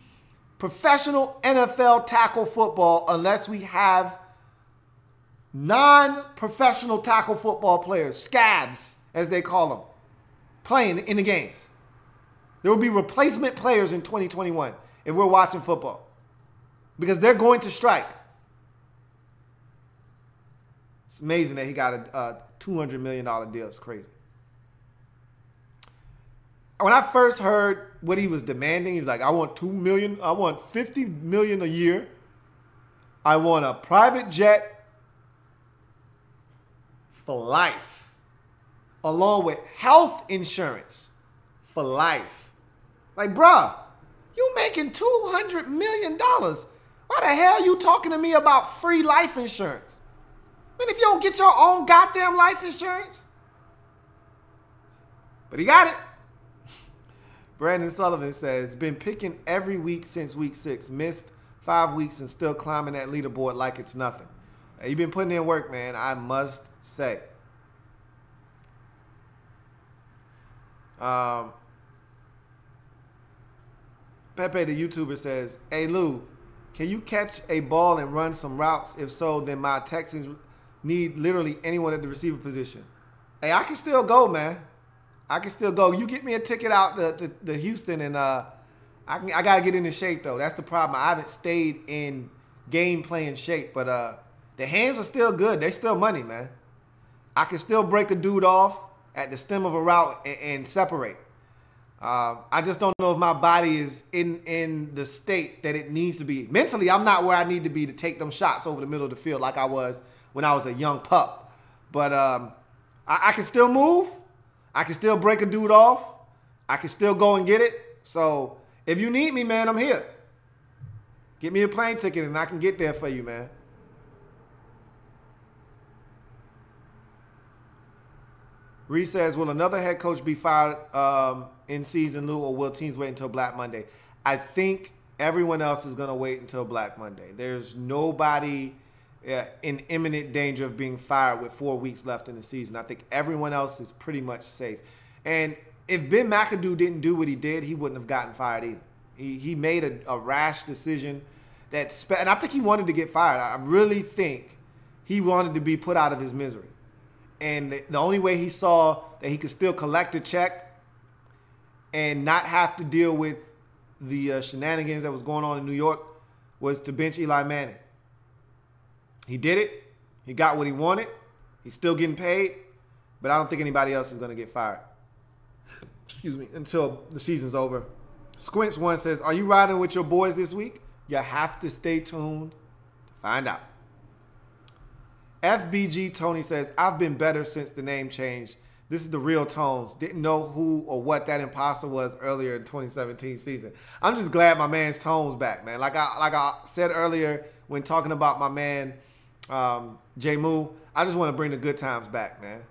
professional NFL tackle football unless we have non-professional tackle football players, scabs as they call them, playing in the games. There will be replacement players in 2021 if we're watching football because they're going to strike. It's amazing that he got a $200 million deal. It's crazy. When I first heard what he was demanding, he's like, I want $2 million. I want $50 million a year. I want a private jet for life, along with health insurance for life. Like, bruh, you making $200 million. Why the hell are you talking to me about free life insurance? Man, if you don't get your own goddamn life insurance. But he got it. Brandon Sullivan says, been picking every week since week 6. Missed 5 weeks and still climbing that leaderboard like it's nothing. Hey, you've been putting in work, man, I must say. Pepe the YouTuber says, hey Lou, can you catch a ball and run some routes? If so, then my Texans need literally anyone at the receiver position. Hey, I can still go, man. I can still go. You get me a ticket out to Houston, and I got to get into shape, though. That's the problem. I haven't stayed in game playing shape, but the hands are still good. They still money, man. I can still break a dude off at the stem of a route and separate. I just don't know if my body is in the state that it needs to be. Mentally, I'm not where I need to be to take them shots over the middle of the field like I was when I was a young pup. But I can still move. I can still break a dude off. I can still go and get it. So if you need me, man, I'm here. Get me a plane ticket and I can get there for you, man. Reese says, will another head coach be fired in season, Lou, or will teams wait until Black Monday? I think everyone else is going to wait until Black Monday. There's nobody in imminent danger of being fired with 4 weeks left in the season. I think everyone else is pretty much safe. And if Ben McAdoo didn't do what he did, he wouldn't have gotten fired either. He made a rash decision and I think he wanted to get fired. I really think he wanted to be put out of his misery. And the only way he saw that he could still collect a check and not have to deal with the shenanigans that was going on in New York was to bench Eli Manning. He did it. He got what he wanted. He's still getting paid. But I don't think anybody else is going to get fired. Excuse me. Until the season's over Squints1 says, are you riding with your boys this week? You have to stay tuned to find out. FBG Tony says, I've been better since the name changed. This is the real Tones. Didn't know who or what that imposter was earlier in 2017 season. I'm just glad my man's Tones back, man. Like I said earlier when talking about my man J Moo, I just want to bring the good times back, man.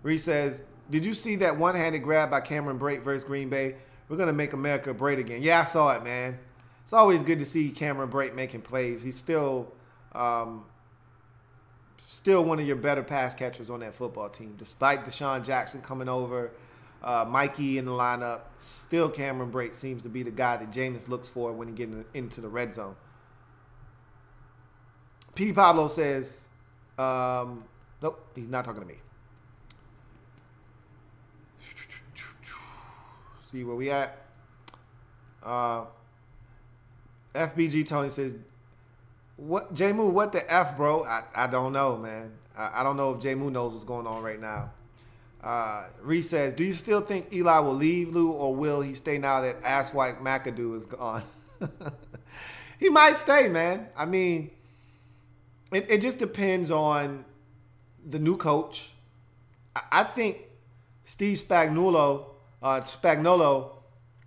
Reese says, did you see that one-handed grab by Cameron Brate versus Green Bay? We're going to make America great again. Yeah, I saw it, man. It's always good to see Cameron Brate making plays. He's still one of your better pass catchers on that football team. Despite Deshaun Jackson coming over, Mikey in the lineup, still Cameron Brate seems to be the guy that Jameis looks for when he gets into the red zone. P. Pablo says, nope, he's not talking to me. See where we at. FBG Tony says, "What J Moo? What the F, bro? I don't know, man. I don't know if J Moo knows what's going on right now." Reese says, "Do you still think Eli will leave, Lou, or will he stay now that asswipe McAdoo is gone?" He might stay, man. I mean, it just depends on the new coach. I think Steve Spagnuolo,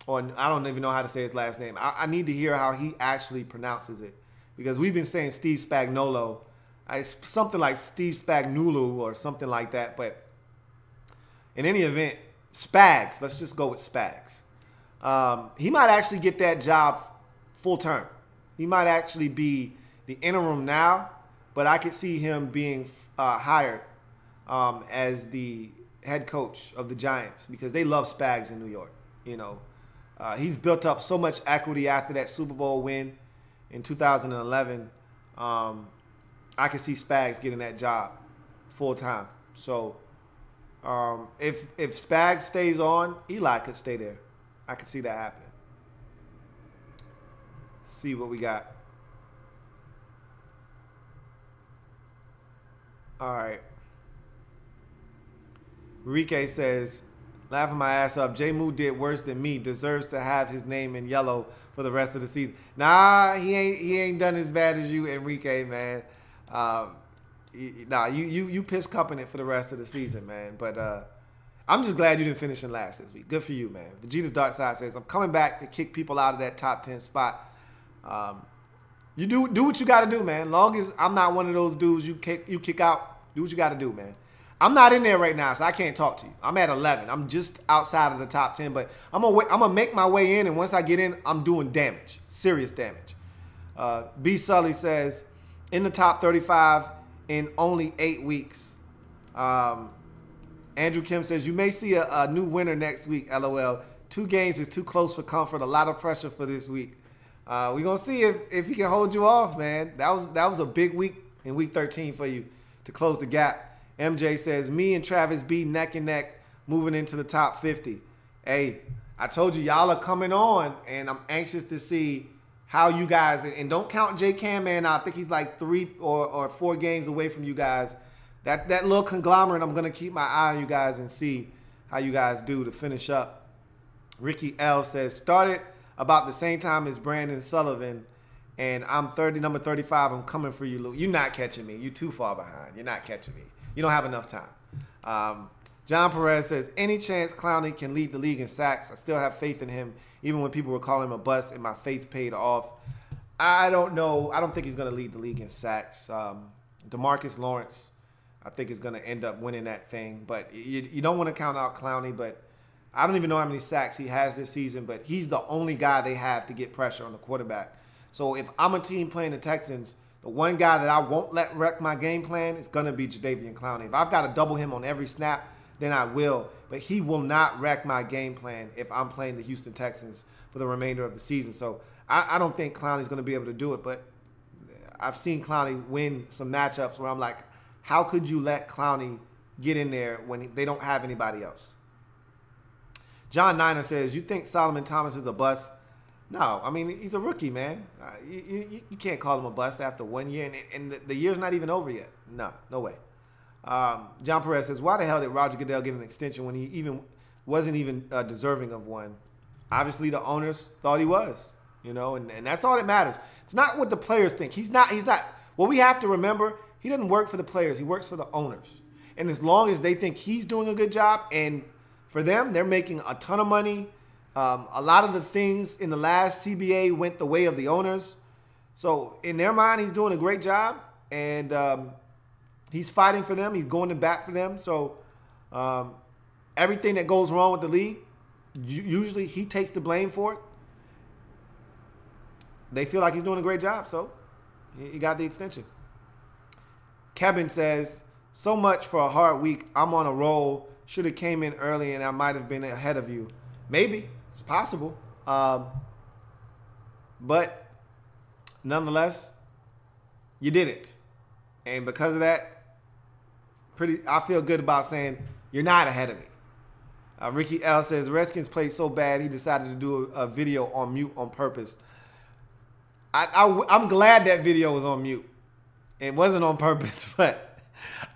or I don't even know how to say his last name. I need to hear how he actually pronounces it, because we've been saying Steve Spagnuolo. It's something like Steve Spagnuolo or something like that. But in any event, Spags, let's just go with Spags. He might actually get that job full term. He might actually be the interim now, but I could see him being hired as the head coach of the Giants, because they love Spags in New York. You know, he's built up so much equity after that Super Bowl win in 2011. I can see Spags getting that job full time. So if Spags stays on, Eli could stay there. I could see that happening. See what we got. All right. Enrique says, laughing my ass off, J Moo did worse than me, deserves to have his name in yellow for the rest of the season. Nah, he ain't done as bad as you, Enrique, man. You piss cupping it for the rest of the season, man. But I'm just glad you didn't finish in last this week. Good for you, man. Vegeta's Dark Side says, I'm coming back to kick people out of that top 10 spot. You do what you got to do, man. Long as I'm not one of those dudes you kick out, do what you got to do, man. I'm not in there right now, so I can't talk to you. I'm at 11. I'm just outside of the top 10, but I'm gonna make my way in, and once I get in, I'm doing damage, serious damage. B. Sully says, in the top 35 in only 8 weeks. Andrew Kim says, you may see a new winner next week, LOL. 2 games is too close for comfort. A lot of pressure for this week. We're going to see if he can hold you off, man. That was a big week in week 13 for you to close the gap. MJ says, me and Travis B neck and neck moving into the top 50. Hey, I told you, y'all are coming on, and I'm anxious to see how you guys, and don't count J Cam, man. I think he's like 3 or 4 games away from you guys. That little conglomerate, I'm going to keep my eye on you guys and see how you guys do to finish up. Ricky L says, started about the same time as Brandon Sullivan, and I'm number 35. I'm coming for you, Lou. You're not catching me. You're too far behind. You're not catching me. You don't have enough time. John Perez says, any chance Clowney can lead the league in sacks? I still have faith in him, even when people were calling him a bust, and my faith paid off. I don't know. I don't think he's going to lead the league in sacks. DeMarcus Lawrence, I think, is going to end up winning that thing. But you don't want to count out Clowney, but I don't even know how many sacks he has this season, but he's the only guy they have to get pressure on the quarterback. So if I'm a team playing the Texans, the one guy that I won't let wreck my game plan is going to be Jadeveon Clowney. If I've got to double him on every snap, then I will. But he will not wreck my game plan if I'm playing the Houston Texans for the remainder of the season. So I don't think Clowney's going to be able to do it. But I've seen Clowney win some matchups where I'm like, how could you let Clowney get in there when they don't have anybody else? John Niner says, you think Solomon Thomas is a bust? No, I mean, he's a rookie, man. You can't call him a bust after 1 year, and the year's not even over yet. No way. John Perez says, why the hell did Roger Goodell get an extension when he even wasn't even deserving of one. Obviously, the owners thought he was, and that's all that matters. It's not what the players think. He's not. What we have to remember, he doesn't work for the players. He works for the owners. And as long as they think he's doing a good job, and for them, they're making a ton of money. A lot of the things in the last CBA went the way of the owners. So in their mind, he's doing a great job, and he's fighting for them. He's going to bat for them. So everything that goes wrong with the league, usually he takes the blame for it. They feel like he's doing a great job, so he got the extension. Kevin says, so much for a hard week. I'm on a roll. Should have came in early, and I might have been ahead of you. Maybe. It's possible. But nonetheless, you did it. And because of that, I feel good about saying you're not ahead of me. Ricky L says, Redskins played so bad, he decided to do a video on mute on purpose. I'm glad that video was on mute. It wasn't on purpose, but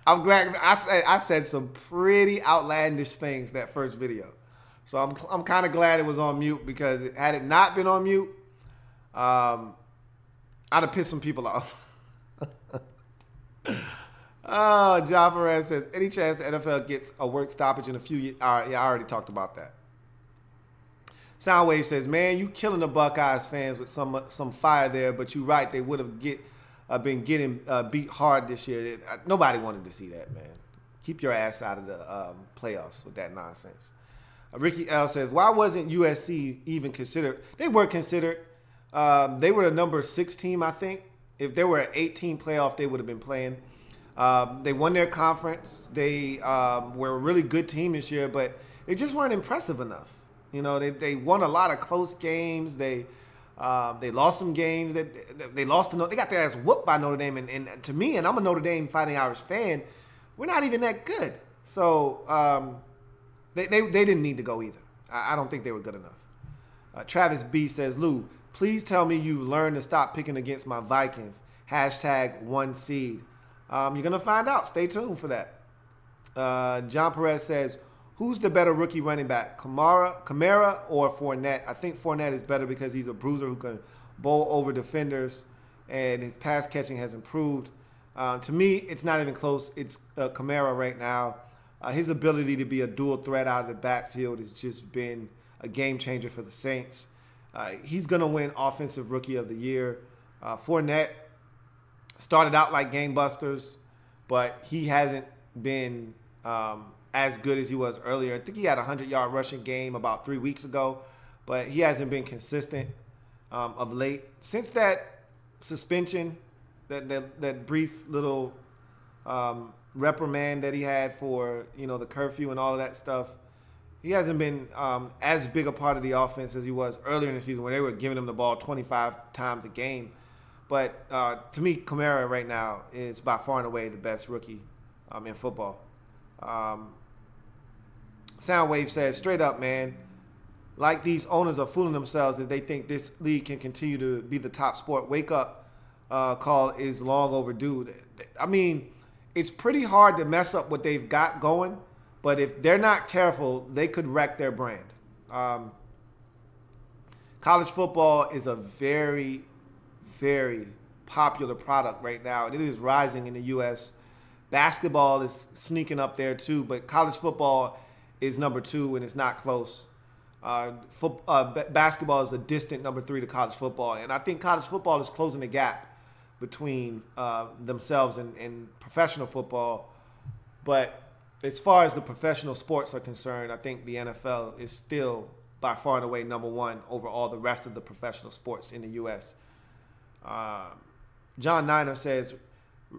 I'm glad. I said some pretty outlandish things that first video. So I'm kind of glad it was on mute, because had it not been on mute, I'd have pissed some people off. Oh, John Perez says, any chance the NFL gets a work stoppage in a few years? Yeah, I already talked about that. Soundwave says, man, you killing the Buckeyes fans with some fire there, but you're right. They would have been getting beat hard this year. Nobody wanted to see that, man. Keep your ass out of the playoffs with that nonsense. Ricky L says, why wasn't USC even considered? They were considered. They were a number 6 team, I think. If they were an 8-team playoff, they would have been playing. They won their conference. They were a really good team this year, but they just weren't impressive enough. They won a lot of close games. They lost some games. They lost to they got their ass whooped by Notre Dame. And to me, and I'm a Notre Dame Fighting Irish fan, we're not even that good. So they didn't need to go either. I don't think they were good enough. Travis B says, Lou, please tell me you've learned to stop picking against my Vikings. #1 seed. You're going to find out. Stay tuned for that. John Perez says, who's the better rookie running back, Kamara or Fournette? I think Fournette is better because he's a bruiser who can bowl over defenders, and his pass catching has improved. To me, it's not even close. It's Kamara right now. His ability to be a dual threat out of the backfield has just been a game changer for the Saints. He's going to win Offensive Rookie of the Year. Fournette started out like gangbusters, but he hasn't been as good as he was earlier. I think he had a 100-yard rushing game about 3 weeks ago, but he hasn't been consistent of late. Since that suspension, that brief little reprimand that he had for the curfew and all of that stuff, he hasn't been as big a part of the offense as he was earlier in the season, when they were giving him the ball 25 times a game. But to me, Kamara right now is by far and away the best rookie in football. Soundwave says, straight up, man, like these owners are fooling themselves if they think this league can continue to be the top sport. Wake up call is long overdue. I mean, it's pretty hard to mess up what they've got going, but if they're not careful, they could wreck their brand. College football is a very, very popular product right now, and it is rising in the U.S. Basketball is sneaking up there too, but college football is number 2, and it's not close. Basketball is a distant number 3 to college football, and I think college football is closing the gap between themselves and professional football. But as far as the professional sports are concerned, I think the NFL is still by far and away number 1 over all the rest of the professional sports in the U.S. John Niner says,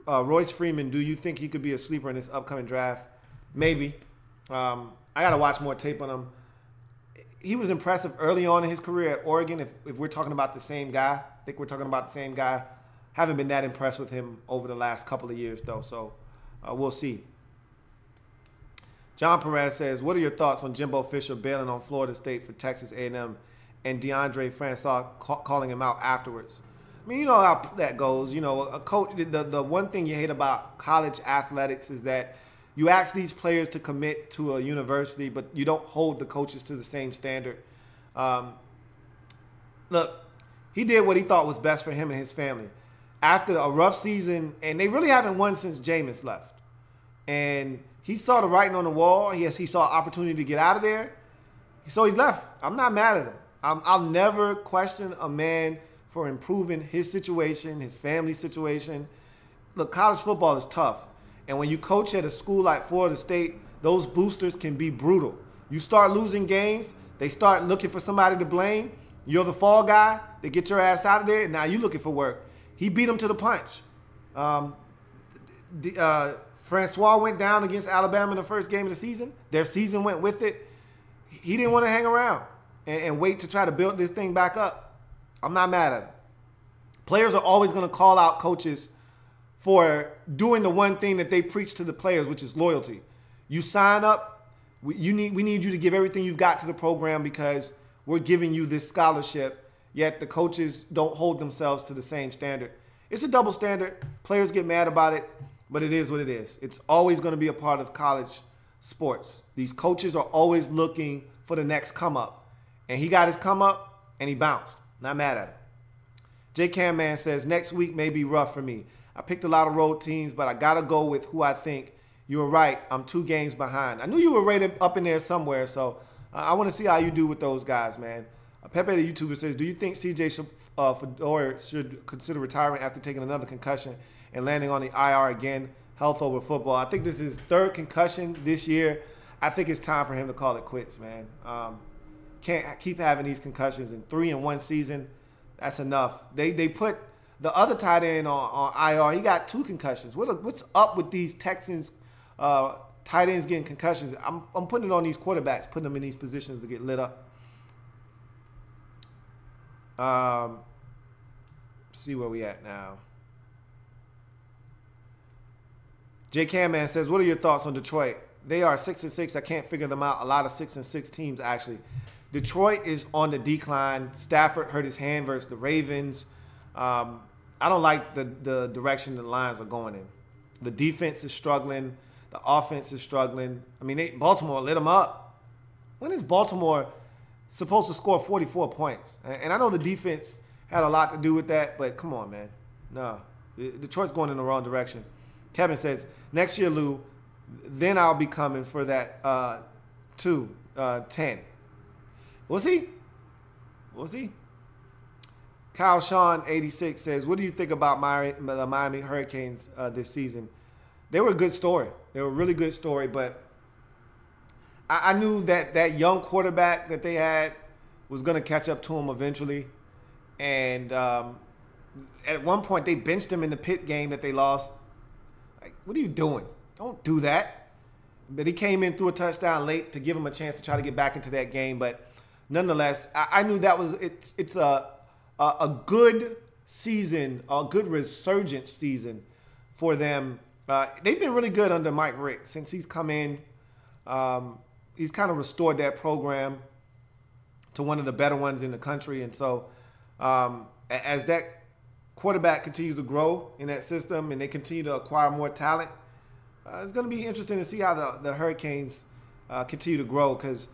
Royce Freeman, do you think he could be a sleeper in this upcoming draft? Maybe. I got to watch more tape on him. He was impressive early on in his career at Oregon. If we're talking about the same guy, I think we're talking about the same guy. Haven't been that impressed with him over the last couple of years, though, so we'll see. John Perez says, what are your thoughts on Jimbo Fisher bailing on Florida State for Texas A&M and DeAndre Francois calling him out afterwards? I mean, you know how that goes. A coach, the one thing you hate about college athletics is that You ask these players to commit to a university, but you don't hold the coaches to the same standard. Look, he did what he thought was best for him and his family. After a rough season, and they really haven't won since Jameis left. And he saw the writing on the wall. He saw an opportunity to get out of there. So he left. I'm not mad at him. I'll never question a man for improving his situation, his family situation. Look, college football is tough. And when you coach at a school like Florida State, those boosters can be brutal. You start losing games, they start looking for somebody to blame. You're the fall guy. They get your ass out of there, and now you're looking for work. He beat him to the punch. Francois went down against Alabama in the first game of the season. Their season went with it. He didn't want to hang around and wait to try to build this thing back up. I'm not mad at him. Players are always going to call out coaches for doing the one thing that they preach to the players, which is loyalty. You sign up, we need you to give everything you've got to the program because we're giving you this scholarship, yet the coaches don't hold themselves to the same standard. It's a double standard. Players get mad about it, but it is what it is. It's always going to be a part of college sports. These coaches are always looking for the next come up. And he got his come up, and he bounced. Not mad at him. J. Cam Man says, next week may be rough for me. I picked a lot of road teams, but I got to go with who I think. You were right. I'm 2 games behind. I knew you were rated up in there somewhere, so I want to see how you do with those guys, man. Pepe the YouTuber says, do you think CJ Fedora should consider retiring after taking another concussion and landing on the IR again? Health over football. I think this is his 3rd concussion this year. I think it's time for him to call it quits, man. Can't keep having these concussions in 3 in 1 season. That's enough. They put the other tight end on IR. He got 2 concussions. What's up with these Texans tight ends getting concussions? I'm putting it on these quarterbacks, putting them in these positions to get lit up. See where we at now. J. Cam Man says, what are your thoughts on Detroit? They are 6-6. I can't figure them out. A lot of 6-6 teams, actually. Detroit is on the decline. Stafford hurt his hand versus the Ravens. I don't like the direction the Lions are going in. The defense is struggling. The offense is struggling. I mean, Baltimore lit them up. When is Baltimore supposed to score 44 points? And I know the defense had a lot to do with that, but come on, man. No. Detroit's going in the wrong direction. Kevin says, next year, Lou, then I'll be coming for that 10. We'll see. We'll see. Kyle Sean 86 says, what do you think about the Miami Hurricanes this season? They were a good story. They were a really good story, but I knew that young quarterback that they had was going to catch up to him eventually. And at one point, they benched him in the Pitt game that they lost. Like, what are you doing? Don't do that. But he came in, threw a touchdown late to give him a chance to try to get back into that game. But nonetheless, I knew that was it's a good season, a good resurgence season for them. They've been really good under Mike Rick since he's come in. He's kind of restored that program to one of the better ones in the country. And so as that quarterback continues to grow in that system and they continue to acquire more talent, it's going to be interesting to see how the Hurricanes continue to grow, because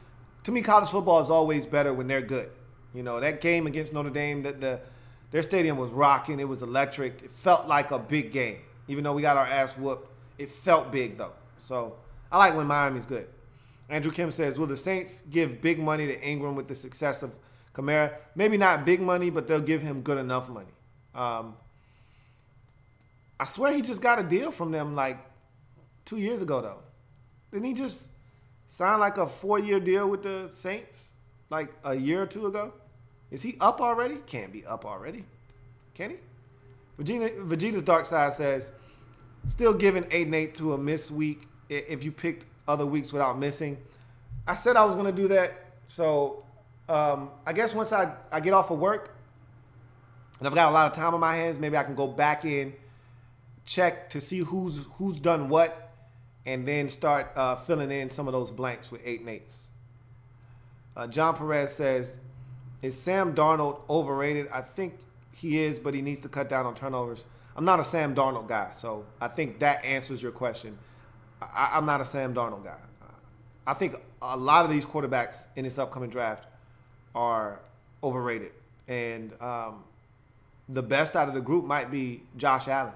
to me, college football is always better when they're good. You know, that game against Notre Dame, their stadium was rocking. It was electric. It felt like a big game. Even though we got our ass whooped, it felt big, though. So I like when Miami's good. Andrew Kim says, will the Saints give big money to Ingram with the success of Kamara? Maybe not big money, but they'll give him good enough money. I swear he just got a deal from them like 2 years ago, though. Didn't he just sign like a 4-year deal with the Saints like a year or 2 ago? Is he up already? Can't be up already. Can he? Vegeta's Dark Side says, still giving 8-8 to a missed week if you picked other weeks without missing. I said I was going to do that. So I guess once I get off of work and I've got a lot of time on my hands, maybe I can go back in, check to see who's done what, and then start filling in some of those blanks with 8 and 8s. John Perez says, is Sam Darnold overrated? I think he is, but he needs to cut down on turnovers. I'm not a Sam Darnold guy, so I think that answers your question. I'm not a Sam Darnold guy. I think a lot of these quarterbacks in this upcoming draft are overrated. And the best out of the group might be Josh Allen.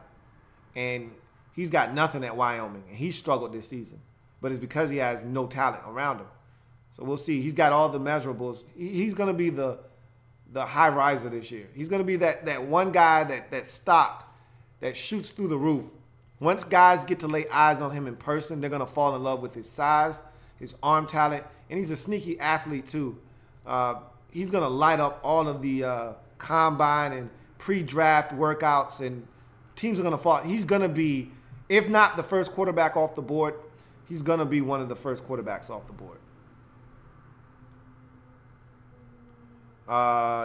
And he's got nothing at Wyoming. And he's struggled this season. But it's because he has no talent around him. So we'll see. He's got all the measurables. He's going to be the high riser this year. He's going to be that one guy that stock that shoots through the roof. Once guys get to lay eyes on him in person, they're going to fall in love with his size, his arm talent, and he's a sneaky athlete too. He's going to light up all of the combine and pre-draft workouts, and teams are going to fall. He's going to be, if not the first quarterback off the board, he's going to be one of the first quarterbacks off the board.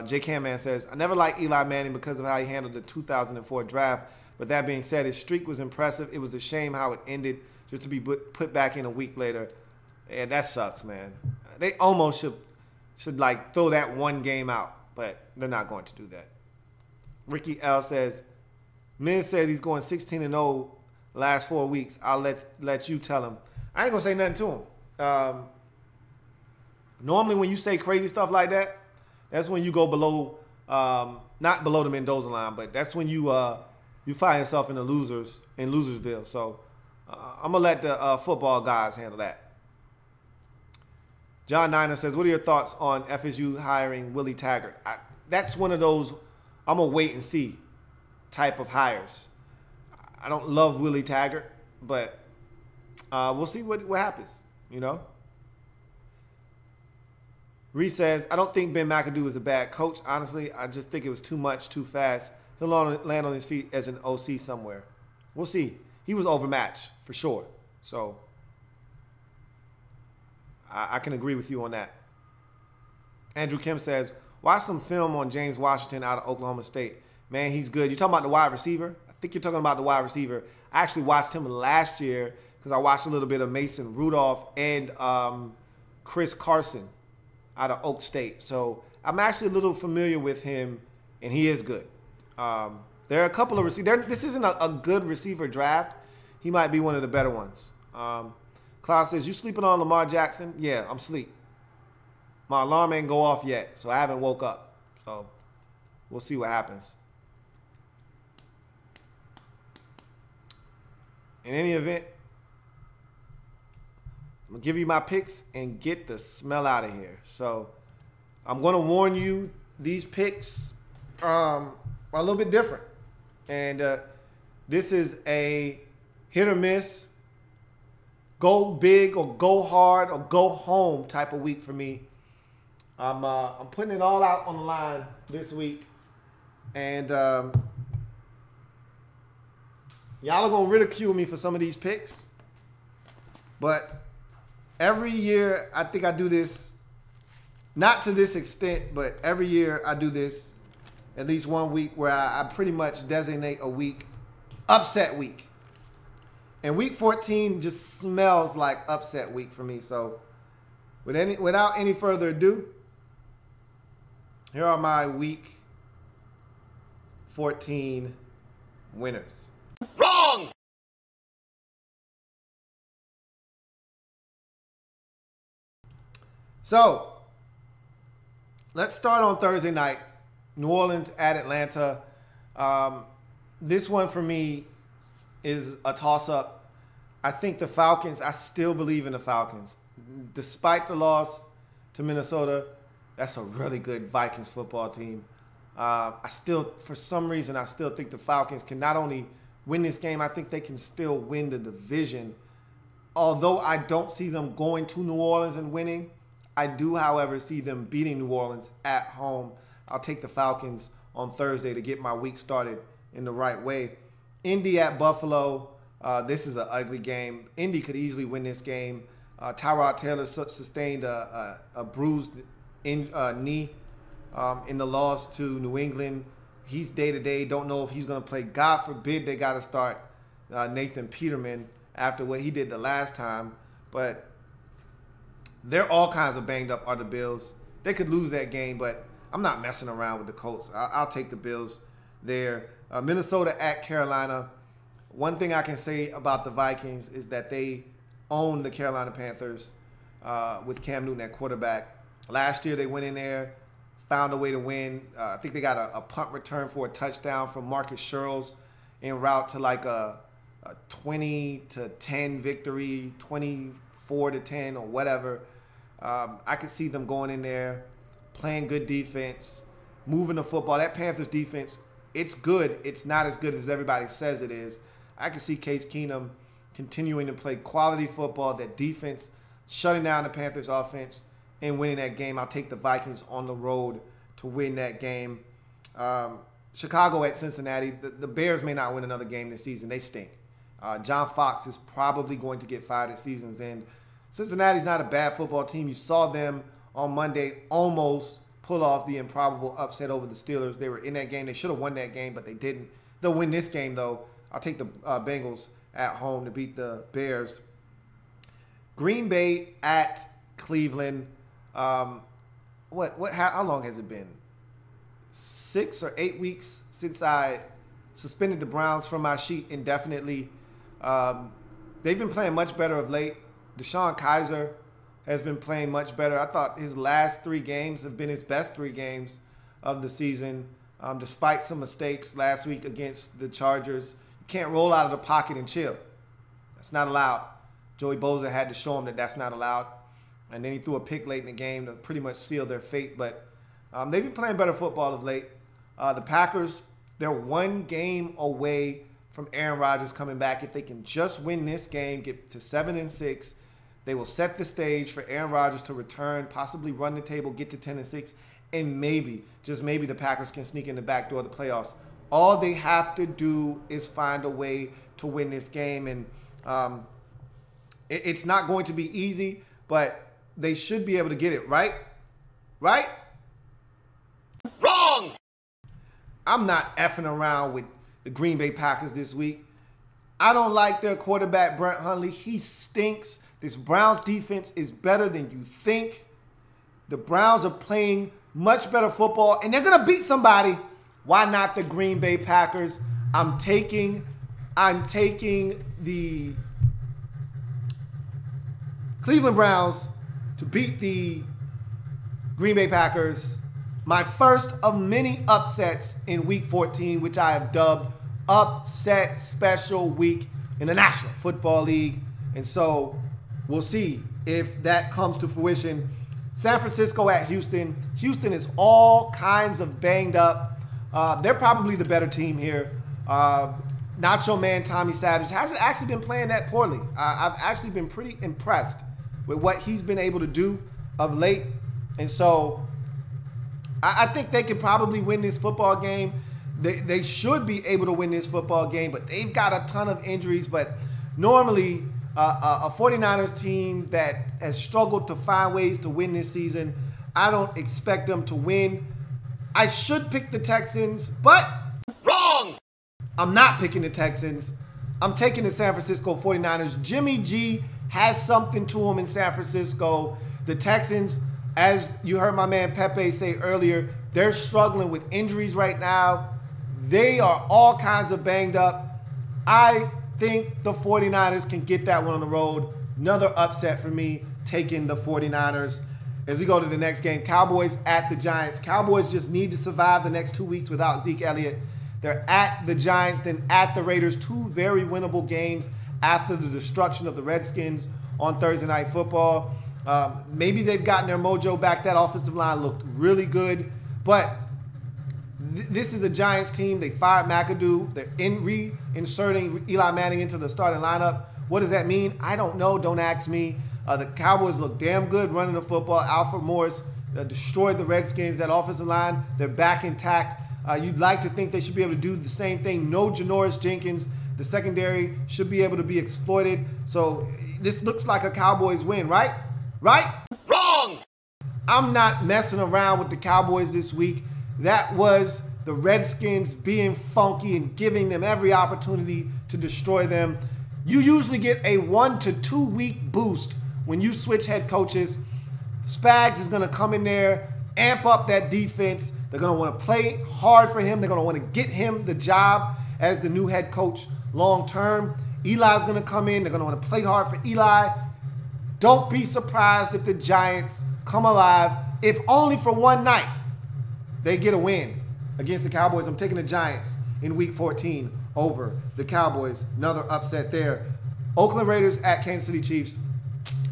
J. Camman says, I never liked Eli Manning because of how he handled the 2004 draft. But that being said, his streak was impressive. It was a shame how it ended just to be put back in a week later. And that sucks, man. They almost should like throw that one game out, but they're not going to do that. Ricky L says, Miz said he's going 16-0 last 4 weeks. I'll let you tell him. I ain't going to say nothing to him. Normally when you say crazy stuff like that, that's when you go below, not below the Mendoza line, but that's when you find yourself in Losersville. So I'm going to let the football guys handle that. John Niner says, what are your thoughts on FSU hiring Willie Taggart? That's one of those I'm going to wait and see type of hires. I don't love Willie Taggart, but we'll see what happens, you know. Reese says, I don't think Ben McAdoo is a bad coach. Honestly, I just think it was too much, too fast. He'll land on his feet as an OC somewhere. We'll see. He was overmatched for sure. So I can agree with you on that. Andrew Kim says, watch some film on James Washington out of Oklahoma State. Man, he's good. You talking about the wide receiver? I think you're talking about the wide receiver. I actually watched him last year because I watched a little bit of Mason Rudolph and Chris Carson out of Oak State. So I'm actually a little familiar with him, and he is good. There are a couple of receivers. This isn't a good receiver draft. He might be one of the better ones. Klaus says, you sleeping on Lamar Jackson? Yeah, I'm asleep. My alarm ain't go off yet, so I haven't woke up. So we'll see what happens. In any event, I'm going to give you my picks and get the smell out of here. So I'm going to warn you, these picks are a little bit different. And this is a hit or miss, go big or go hard or go home type of week for me. I'm putting it all out on the line this week. And y'all are going to ridicule me for some of these picks. But every year, I think I do this, not to this extent, but every year I do this at least 1 week where I pretty much designate a week, upset week. And week 14 just smells like upset week for me. So without any further ado, here are my week 14 winners. Wrong! So, let's start on Thursday night. New Orleans at Atlanta. This one for me is a toss-up. I think the Falcons, I still believe in the Falcons. Despite the loss to Minnesota, that's a really good Vikings football team. For some reason, I still think the Falcons can not only win this game, I think they can still win the division. Although I don't see them going to New Orleans and winning, I do, however, see them beating New Orleans at home. I'll take the Falcons on Thursday to get my week started in the right way. Indy at Buffalo. This is an ugly game. Indy could easily win this game. Tyrod Taylor sustained a bruised knee in the loss to New England. He's day-to-day. Don't know if he's going to play. God forbid they got to start Nathan Peterman after what he did the last time. But they're all kinds of banged up, are the Bills. They could lose that game, but I'm not messing around with the Colts. I'll take the Bills there. Minnesota at Carolina. one thing I can say about the Vikings is that they own the Carolina Panthers with Cam Newton at quarterback. Last year they went in there, found a way to win. I think they got a punt return for a touchdown from Marcus Sherrills en route to like a 20-10 victory, 24-10 or whatever. I could see them going in there, playing good defense, moving the football. That Panthers defense, it's good. It's not as good as everybody says it is. I can see Case Keenum continuing to play quality football, that defense shutting down the Panthers offense and winning that game. I'll take the Vikings on the road to win that game. Chicago at Cincinnati. The Bears may not win another game this season. They stink. John Fox is probably going to get fired at season's end. Cincinnati's not a bad football team. You saw them on Monday almost pull off the improbable upset over the Steelers. They were in that game. They should have won that game, but they didn't. They'll win this game, though. I'll take the Bengals at home to beat the Bears. Green Bay at Cleveland. How long has it been? 6 or 8 weeks since I suspended the Browns from my sheet indefinitely. They've been playing much better of late. Deshaun Kaiser has been playing much better. I thought his last 3 games have been his best 3 games of the season, despite some mistakes last week against the Chargers. You can't roll out of the pocket and chill. That's not allowed. Joey Bosa had to show him that that's not allowed. And then he threw a pick late in the game to pretty much seal their fate. But they've been playing better football of late. The Packers, they're 1 game away from Aaron Rodgers coming back. If they can just win this game, get to 7-6, they will set the stage for Aaron Rodgers to return, possibly run the table, get to 10-6, and maybe, just maybe, the Packers can sneak in the back door of the playoffs. All they have to do is find a way to win this game. And it's not going to be easy, but they should be able to get it, right? Right? Wrong! I'm not effing around with the Green Bay Packers this week. I don't like their quarterback, Brett Hundley. He stinks. This Browns defense is better than you think. The Browns are playing much better football, and they're going to beat somebody. Why not the Green Bay Packers? I'm taking the Cleveland Browns to beat the Green Bay Packers. My first of many upsets in Week 14, which I have dubbed Upset Special Week in the National Football League. And so we'll see if that comes to fruition. San Francisco at Houston. Houston is all kinds of banged up. They're probably the better team here. Nacho Man Tommy Savage hasn't actually been playing that poorly. I've actually been pretty impressed with what he's been able to do of late. And so I think they could probably win this football game. They should be able to win this football game, but they've got a ton of injuries. But normally, a 49ers team that has struggled to find ways to win this season, I don't expect them to win. I should pick the Texans, but Wrong! I'm not picking the Texans. I'm taking the San Francisco 49ers. Jimmy G has something to him in San Francisco. The Texans, as you heard my man Pepe say earlier, they're struggling with injuries right now. They are all kinds of banged up. I think the 49ers can get that one on the road. Another upset for me, taking the 49ers. As we go to the next game, Cowboys at the Giants. Cowboys just need to survive the next 2 weeks without Zeke Elliott. They're at the Giants, then at the Raiders. 2 very winnable games after the destruction of the Redskins on Thursday Night Football. Maybe they've gotten their mojo back. That offensive line looked really good. But this is a Giants team. They fired McAdoo. They're reinserting Eli Manning into the starting lineup. What does that mean? I don't know. Don't ask me. The Cowboys look damn good running the football. Alfred Morris destroyed the Redskins. That offensive line, they're back intact. You'd like to think they should be able to do the same thing. No Janoris Jenkins. The secondary should be able to be exploited. So this looks like a Cowboys win, right? Right? Wrong! I'm not messing around with the Cowboys this week. That was the Redskins being funky and giving them every opportunity to destroy them. You usually get a 1 to 2 week boost when you switch head coaches. Spags is going to come in there, amp up that defense. They're going to want to play hard for him. They're going to want to get him the job as the new head coach long term. Eli's going to come in. They're going to want to play hard for Eli. Don't be surprised if the Giants come alive, if only for one night, they get a win against the Cowboys. I'm taking the Giants in Week 14 over the Cowboys. Another upset there. Oakland Raiders at Kansas City Chiefs.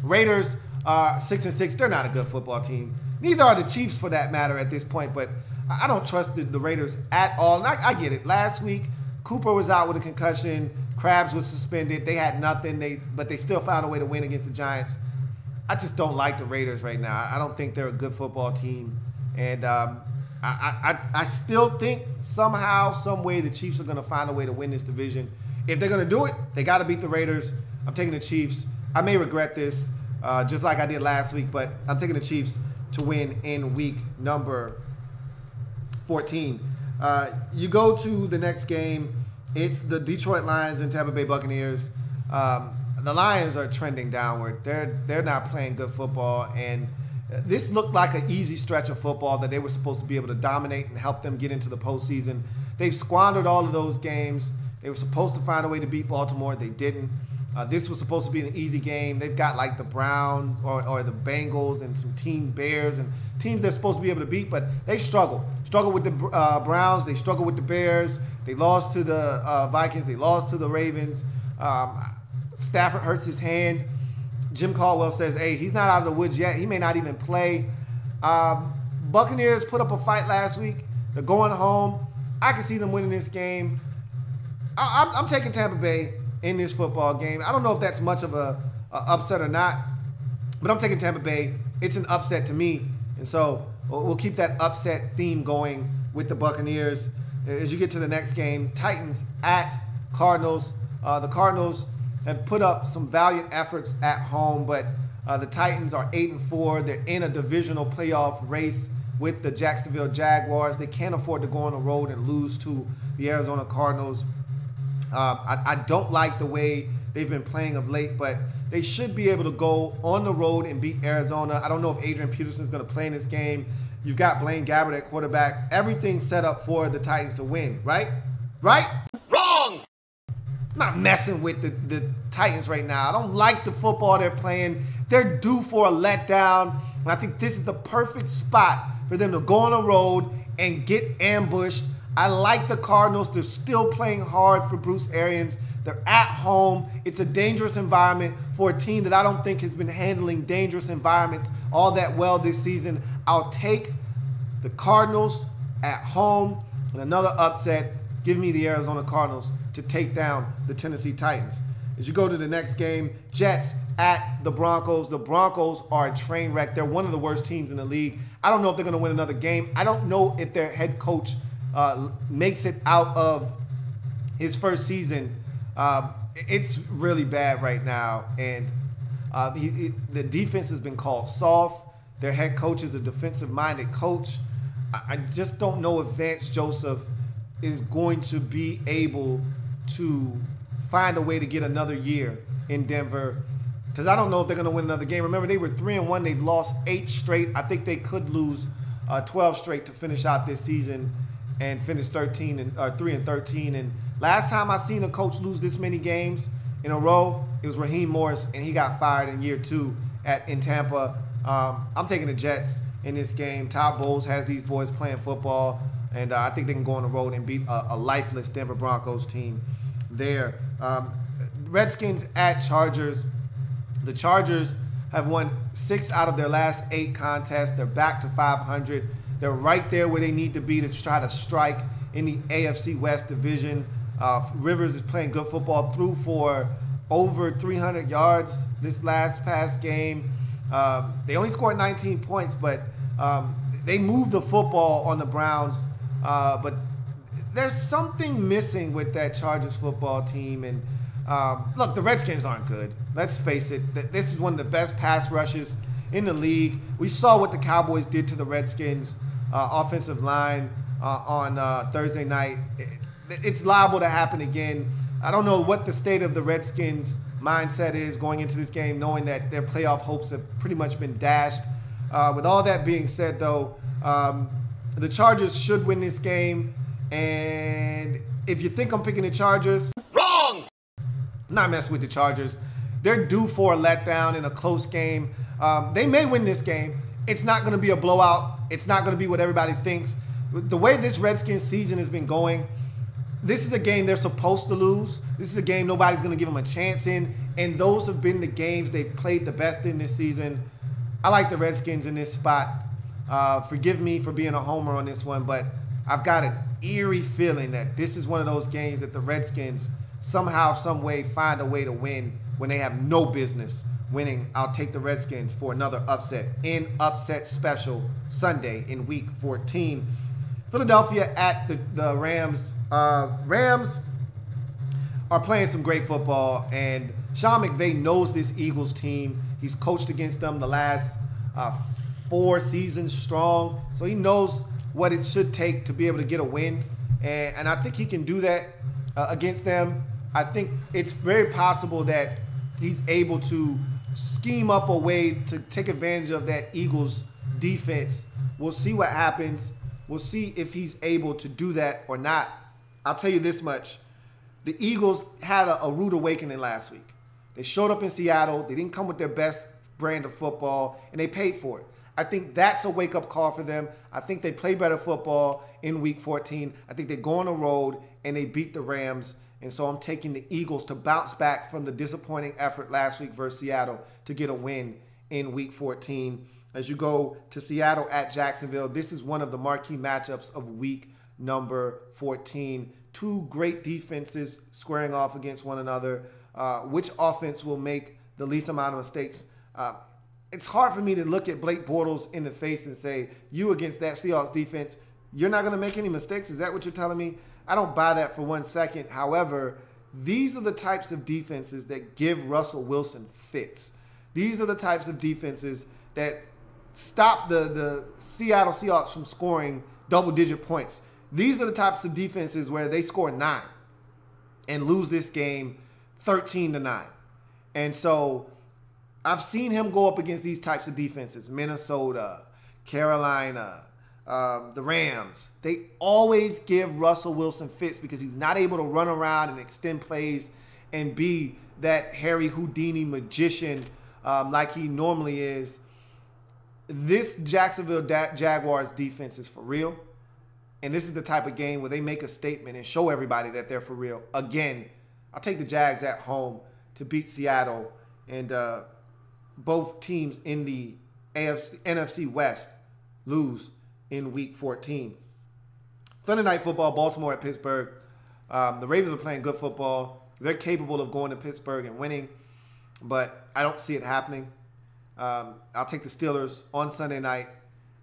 Raiders are 6-6. They're not a good football team. Neither are the Chiefs for that matter at this point, but I don't trust the Raiders at all. And I get it. Last week, Cooper was out with a concussion. Krabs was suspended. They had nothing, but they still found a way to win against the Giants. I just don't like the Raiders right now. I don't think they're a good football team. And I still think somehow, some way, the Chiefs are going to find a way to win this division. If they're going to do it, they got to beat the Raiders. I'm taking the Chiefs. I may regret this, just like I did last week, but I'm taking the Chiefs to win in week number 14. You go to the next game. It's the Detroit Lions and Tampa Bay Buccaneers. The Lions are trending downward. They're not playing good football, and this looked like an easy stretch of football that they were supposed to be able to dominate and help them get into the postseason. They've squandered all of those games. They were supposed to find a way to beat Baltimore. They didn't. This was supposed to be an easy game. They've got like the Browns or the Bengals and some team Bears and teams they're supposed to be able to beat, but they struggled. Struggled with the Browns. They struggled with the Bears. They lost to the Vikings. They lost to the Ravens. Stafford hurts his hand. Jim Caldwell says, hey, he's not out of the woods yet. He may not even play. Buccaneers put up a fight last week. They're going home. I can see them winning this game. I'm taking Tampa Bay in this football game. I don't know if that's much of a upset or not, but I'm taking Tampa Bay. It's an upset to me, and so we'll keep that upset theme going with the Buccaneers. As you get to the next game, Titans at Cardinals. The Cardinals have put up some valiant efforts at home, but the Titans are 8-4. They're in a divisional playoff race with the Jacksonville Jaguars. They can't afford to go on the road and lose to the Arizona Cardinals. I don't like the way they've been playing of late, but they should be able to go on the road and beat Arizona. I don't know if Adrian Peterson's going to play in this game. You've got Blaine Gabbert at quarterback. Everything's set up for the Titans to win, right? Right? Wrong! I'm not messing with the Titans right now. I don't like the football they're playing. They're due for a letdown, and I think this is the perfect spot for them to go on the road and get ambushed. I like the Cardinals. They're still playing hard for Bruce Arians. They're at home. It's a dangerous environment for a team that I don't think has been handling dangerous environments all that well this season. I'll take the Cardinals at home and another upset. Give me the Arizona Cardinals to take down the Tennessee Titans. As you go to the next game, Jets at the Broncos. The Broncos are a train wreck. They're one of the worst teams in the league. I don't know if they're going to win another game. I don't know if their head coach makes it out of his first season. It's really bad right now, and the defense has been called soft. Their head coach is a defensive-minded coach. I just don't know if Vance Joseph is going to be able to find a way to get another year in Denver, because I don't know if they're going to win another game. Remember, they were 3-1. They've lost 8 straight. I think they could lose 12 straight to finish out this season and finish 3-13. And last time I seen a coach lose this many games in a row, it was Raheem Morris, and he got fired in year 2 in Tampa. I'm taking the Jets in this game. Todd Bowles has these boys playing football, and I think they can go on the road and beat a lifeless Denver Broncos team there. Redskins at Chargers. The Chargers have won 6 out of their last 8 contests. They're back to 500. They're right there where they need to be to try to strike in the AFC West division. Rivers is playing good football, threw for over 300 yards this past game. They only scored 19 points, but they moved the football on the Browns. But there's something missing with that Chargers football team. And look, the Redskins aren't good. Let's face it. This is one of the best pass rushes in the league. We saw what the Cowboys did to the Redskins offensive line on Thursday night. It's liable to happen again. I don't know what the state of the Redskins mindset is going into this game, knowing that their playoff hopes have pretty much been dashed. With all that being said, though, the Chargers should win this game. And if you think I'm picking the Chargers, wrong! Not messing with the Chargers. They're due for a letdown in a close game. They may win this game. It's not going to be a blowout. It's not going to be what everybody thinks. The way this Redskins season has been going, this is a game they're supposed to lose. This is a game nobody's going to give them a chance in. And those have been the games they've played the best in this season. I like the Redskins in this spot. Forgive me for being a homer on this one, but I've got an eerie feeling that this is one of those games that the Redskins somehow, some way find a way to win when they have no business winning. I'll take the Redskins for another upset in Upset Special Sunday in Week 14. Philadelphia at the Rams. Rams are playing some great football, and Sean McVay knows this Eagles team. He's coached against them the last 4 seasons strong, so he knows what it should take to be able to get a win, and I think he can do that against them. I think it's very possible that he's able to scheme up a way to take advantage of that Eagles defense. We'll see what happens. We'll see if he's able to do that or not. I'll tell you this much. The Eagles had a rude awakening last week. They showed up in Seattle. They didn't come with their best brand of football, and they paid for it. I think that's a wake-up call for them. I think they play better football in Week 14. I think they go on the road, and they beat the Rams. And so I'm taking the Eagles to bounce back from the disappointing effort last week versus Seattle to get a win in Week 14. As you go to Seattle at Jacksonville, this is one of the marquee matchups of week number 14. Two great defenses squaring off against one another. Which offense will make the least amount of mistakes? It's hard for me to look at Blake Bortles in the face and say, you against that Seahawks defense, you're not going to make any mistakes? Is that what you're telling me? I don't buy that for 1 second. However, these are the types of defenses that give Russell Wilson fits. These are the types of defenses that stop the Seattle Seahawks from scoring double-digit points. These are the types of defenses where they score 9 and lose this game 13-9. And so I've seen him go up against these types of defenses. Minnesota, Carolina, the Rams. They always give Russell Wilson fits because he's not able to run around and extend plays and be that Harry Houdini magician like he normally is. This Jacksonville Jaguars defense is for real. And this is the type of game where they make a statement and show everybody that they're for real. Again, I'll take the Jags at home to beat Seattle. And both teams in the NFC West lose in Week 14. Sunday Night Football, Baltimore at Pittsburgh. The Ravens are playing good football. They're capable of going to Pittsburgh and winning, but I don't see it happening. I'll take the Steelers on Sunday night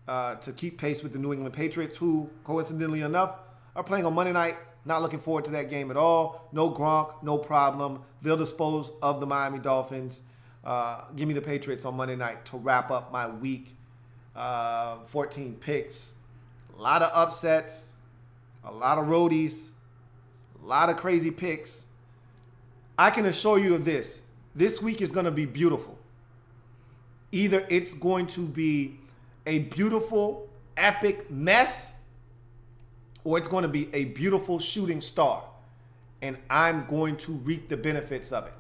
to keep pace with the New England Patriots, who, coincidentally enough, are playing on Monday night. Not looking forward to that game at all. No Gronk, no problem. They'll dispose of the Miami Dolphins. Give me the Patriots on Monday night to wrap up my Week 14 picks. A lot of upsets, a lot of roadies, a lot of crazy picks. I can assure you of this. This week is going to be beautiful. Either it's going to be a beautiful, epic mess, or it's going to be a beautiful shooting star. And I'm going to reap the benefits of it.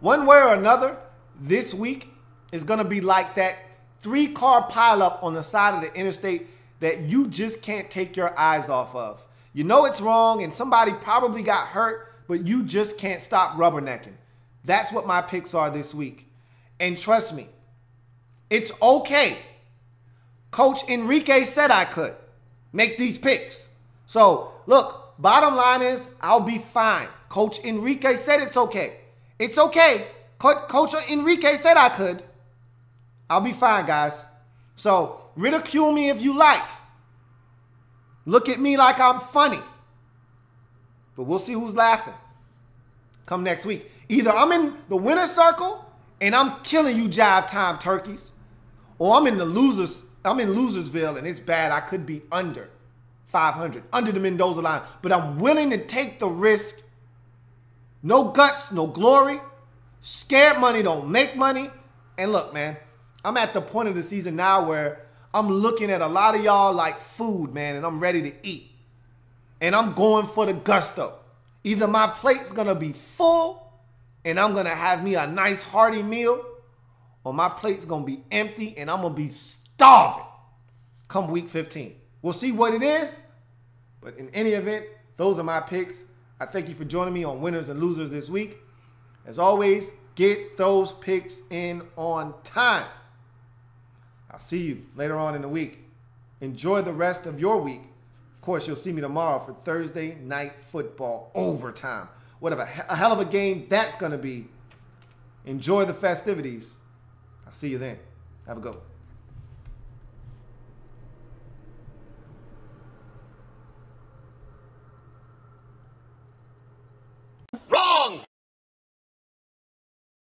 One way or another, this week is going to be like that 3-car pileup on the side of the interstate that you just can't take your eyes off of. You know it's wrong and somebody probably got hurt, but you just can't stop rubbernecking. That's what my picks are this week. And trust me, it's okay. Coach Enrique said I could make these picks. So, look, bottom line is I'll be fine. Coach Enrique said it's okay. It's okay. Coach Enrique said I could. I'll be fine, guys. So, ridicule me if you like. Look at me like I'm funny. But we'll see who's laughing come next week. Either I'm in the winner's circle and I'm killing you jive time turkeys, or I'm in Losersville and it's bad. I could be under 500, under the Mendoza line. But I'm willing to take the risk. No guts, no glory. Scared money don't make money. And look, man, I'm at the point of the season now where I'm looking at a lot of y'all like food, man, and I'm ready to eat. And I'm going for the gusto. Either my plate's going to be full and I'm going to have me a nice hearty meal, or my plate's going to be empty and I'm going to be starving come week 15. We'll see what it is. But in any event, those are my picks. I thank you for joining me on Winners and Losers this week. As always, get those picks in on time. I'll see you later on in the week. Enjoy the rest of your week. Of course, you'll see me tomorrow for Thursday Night Football overtime. Whatever, a hell of a game that's going to be. Enjoy the festivities. I'll see you then. Have a good one.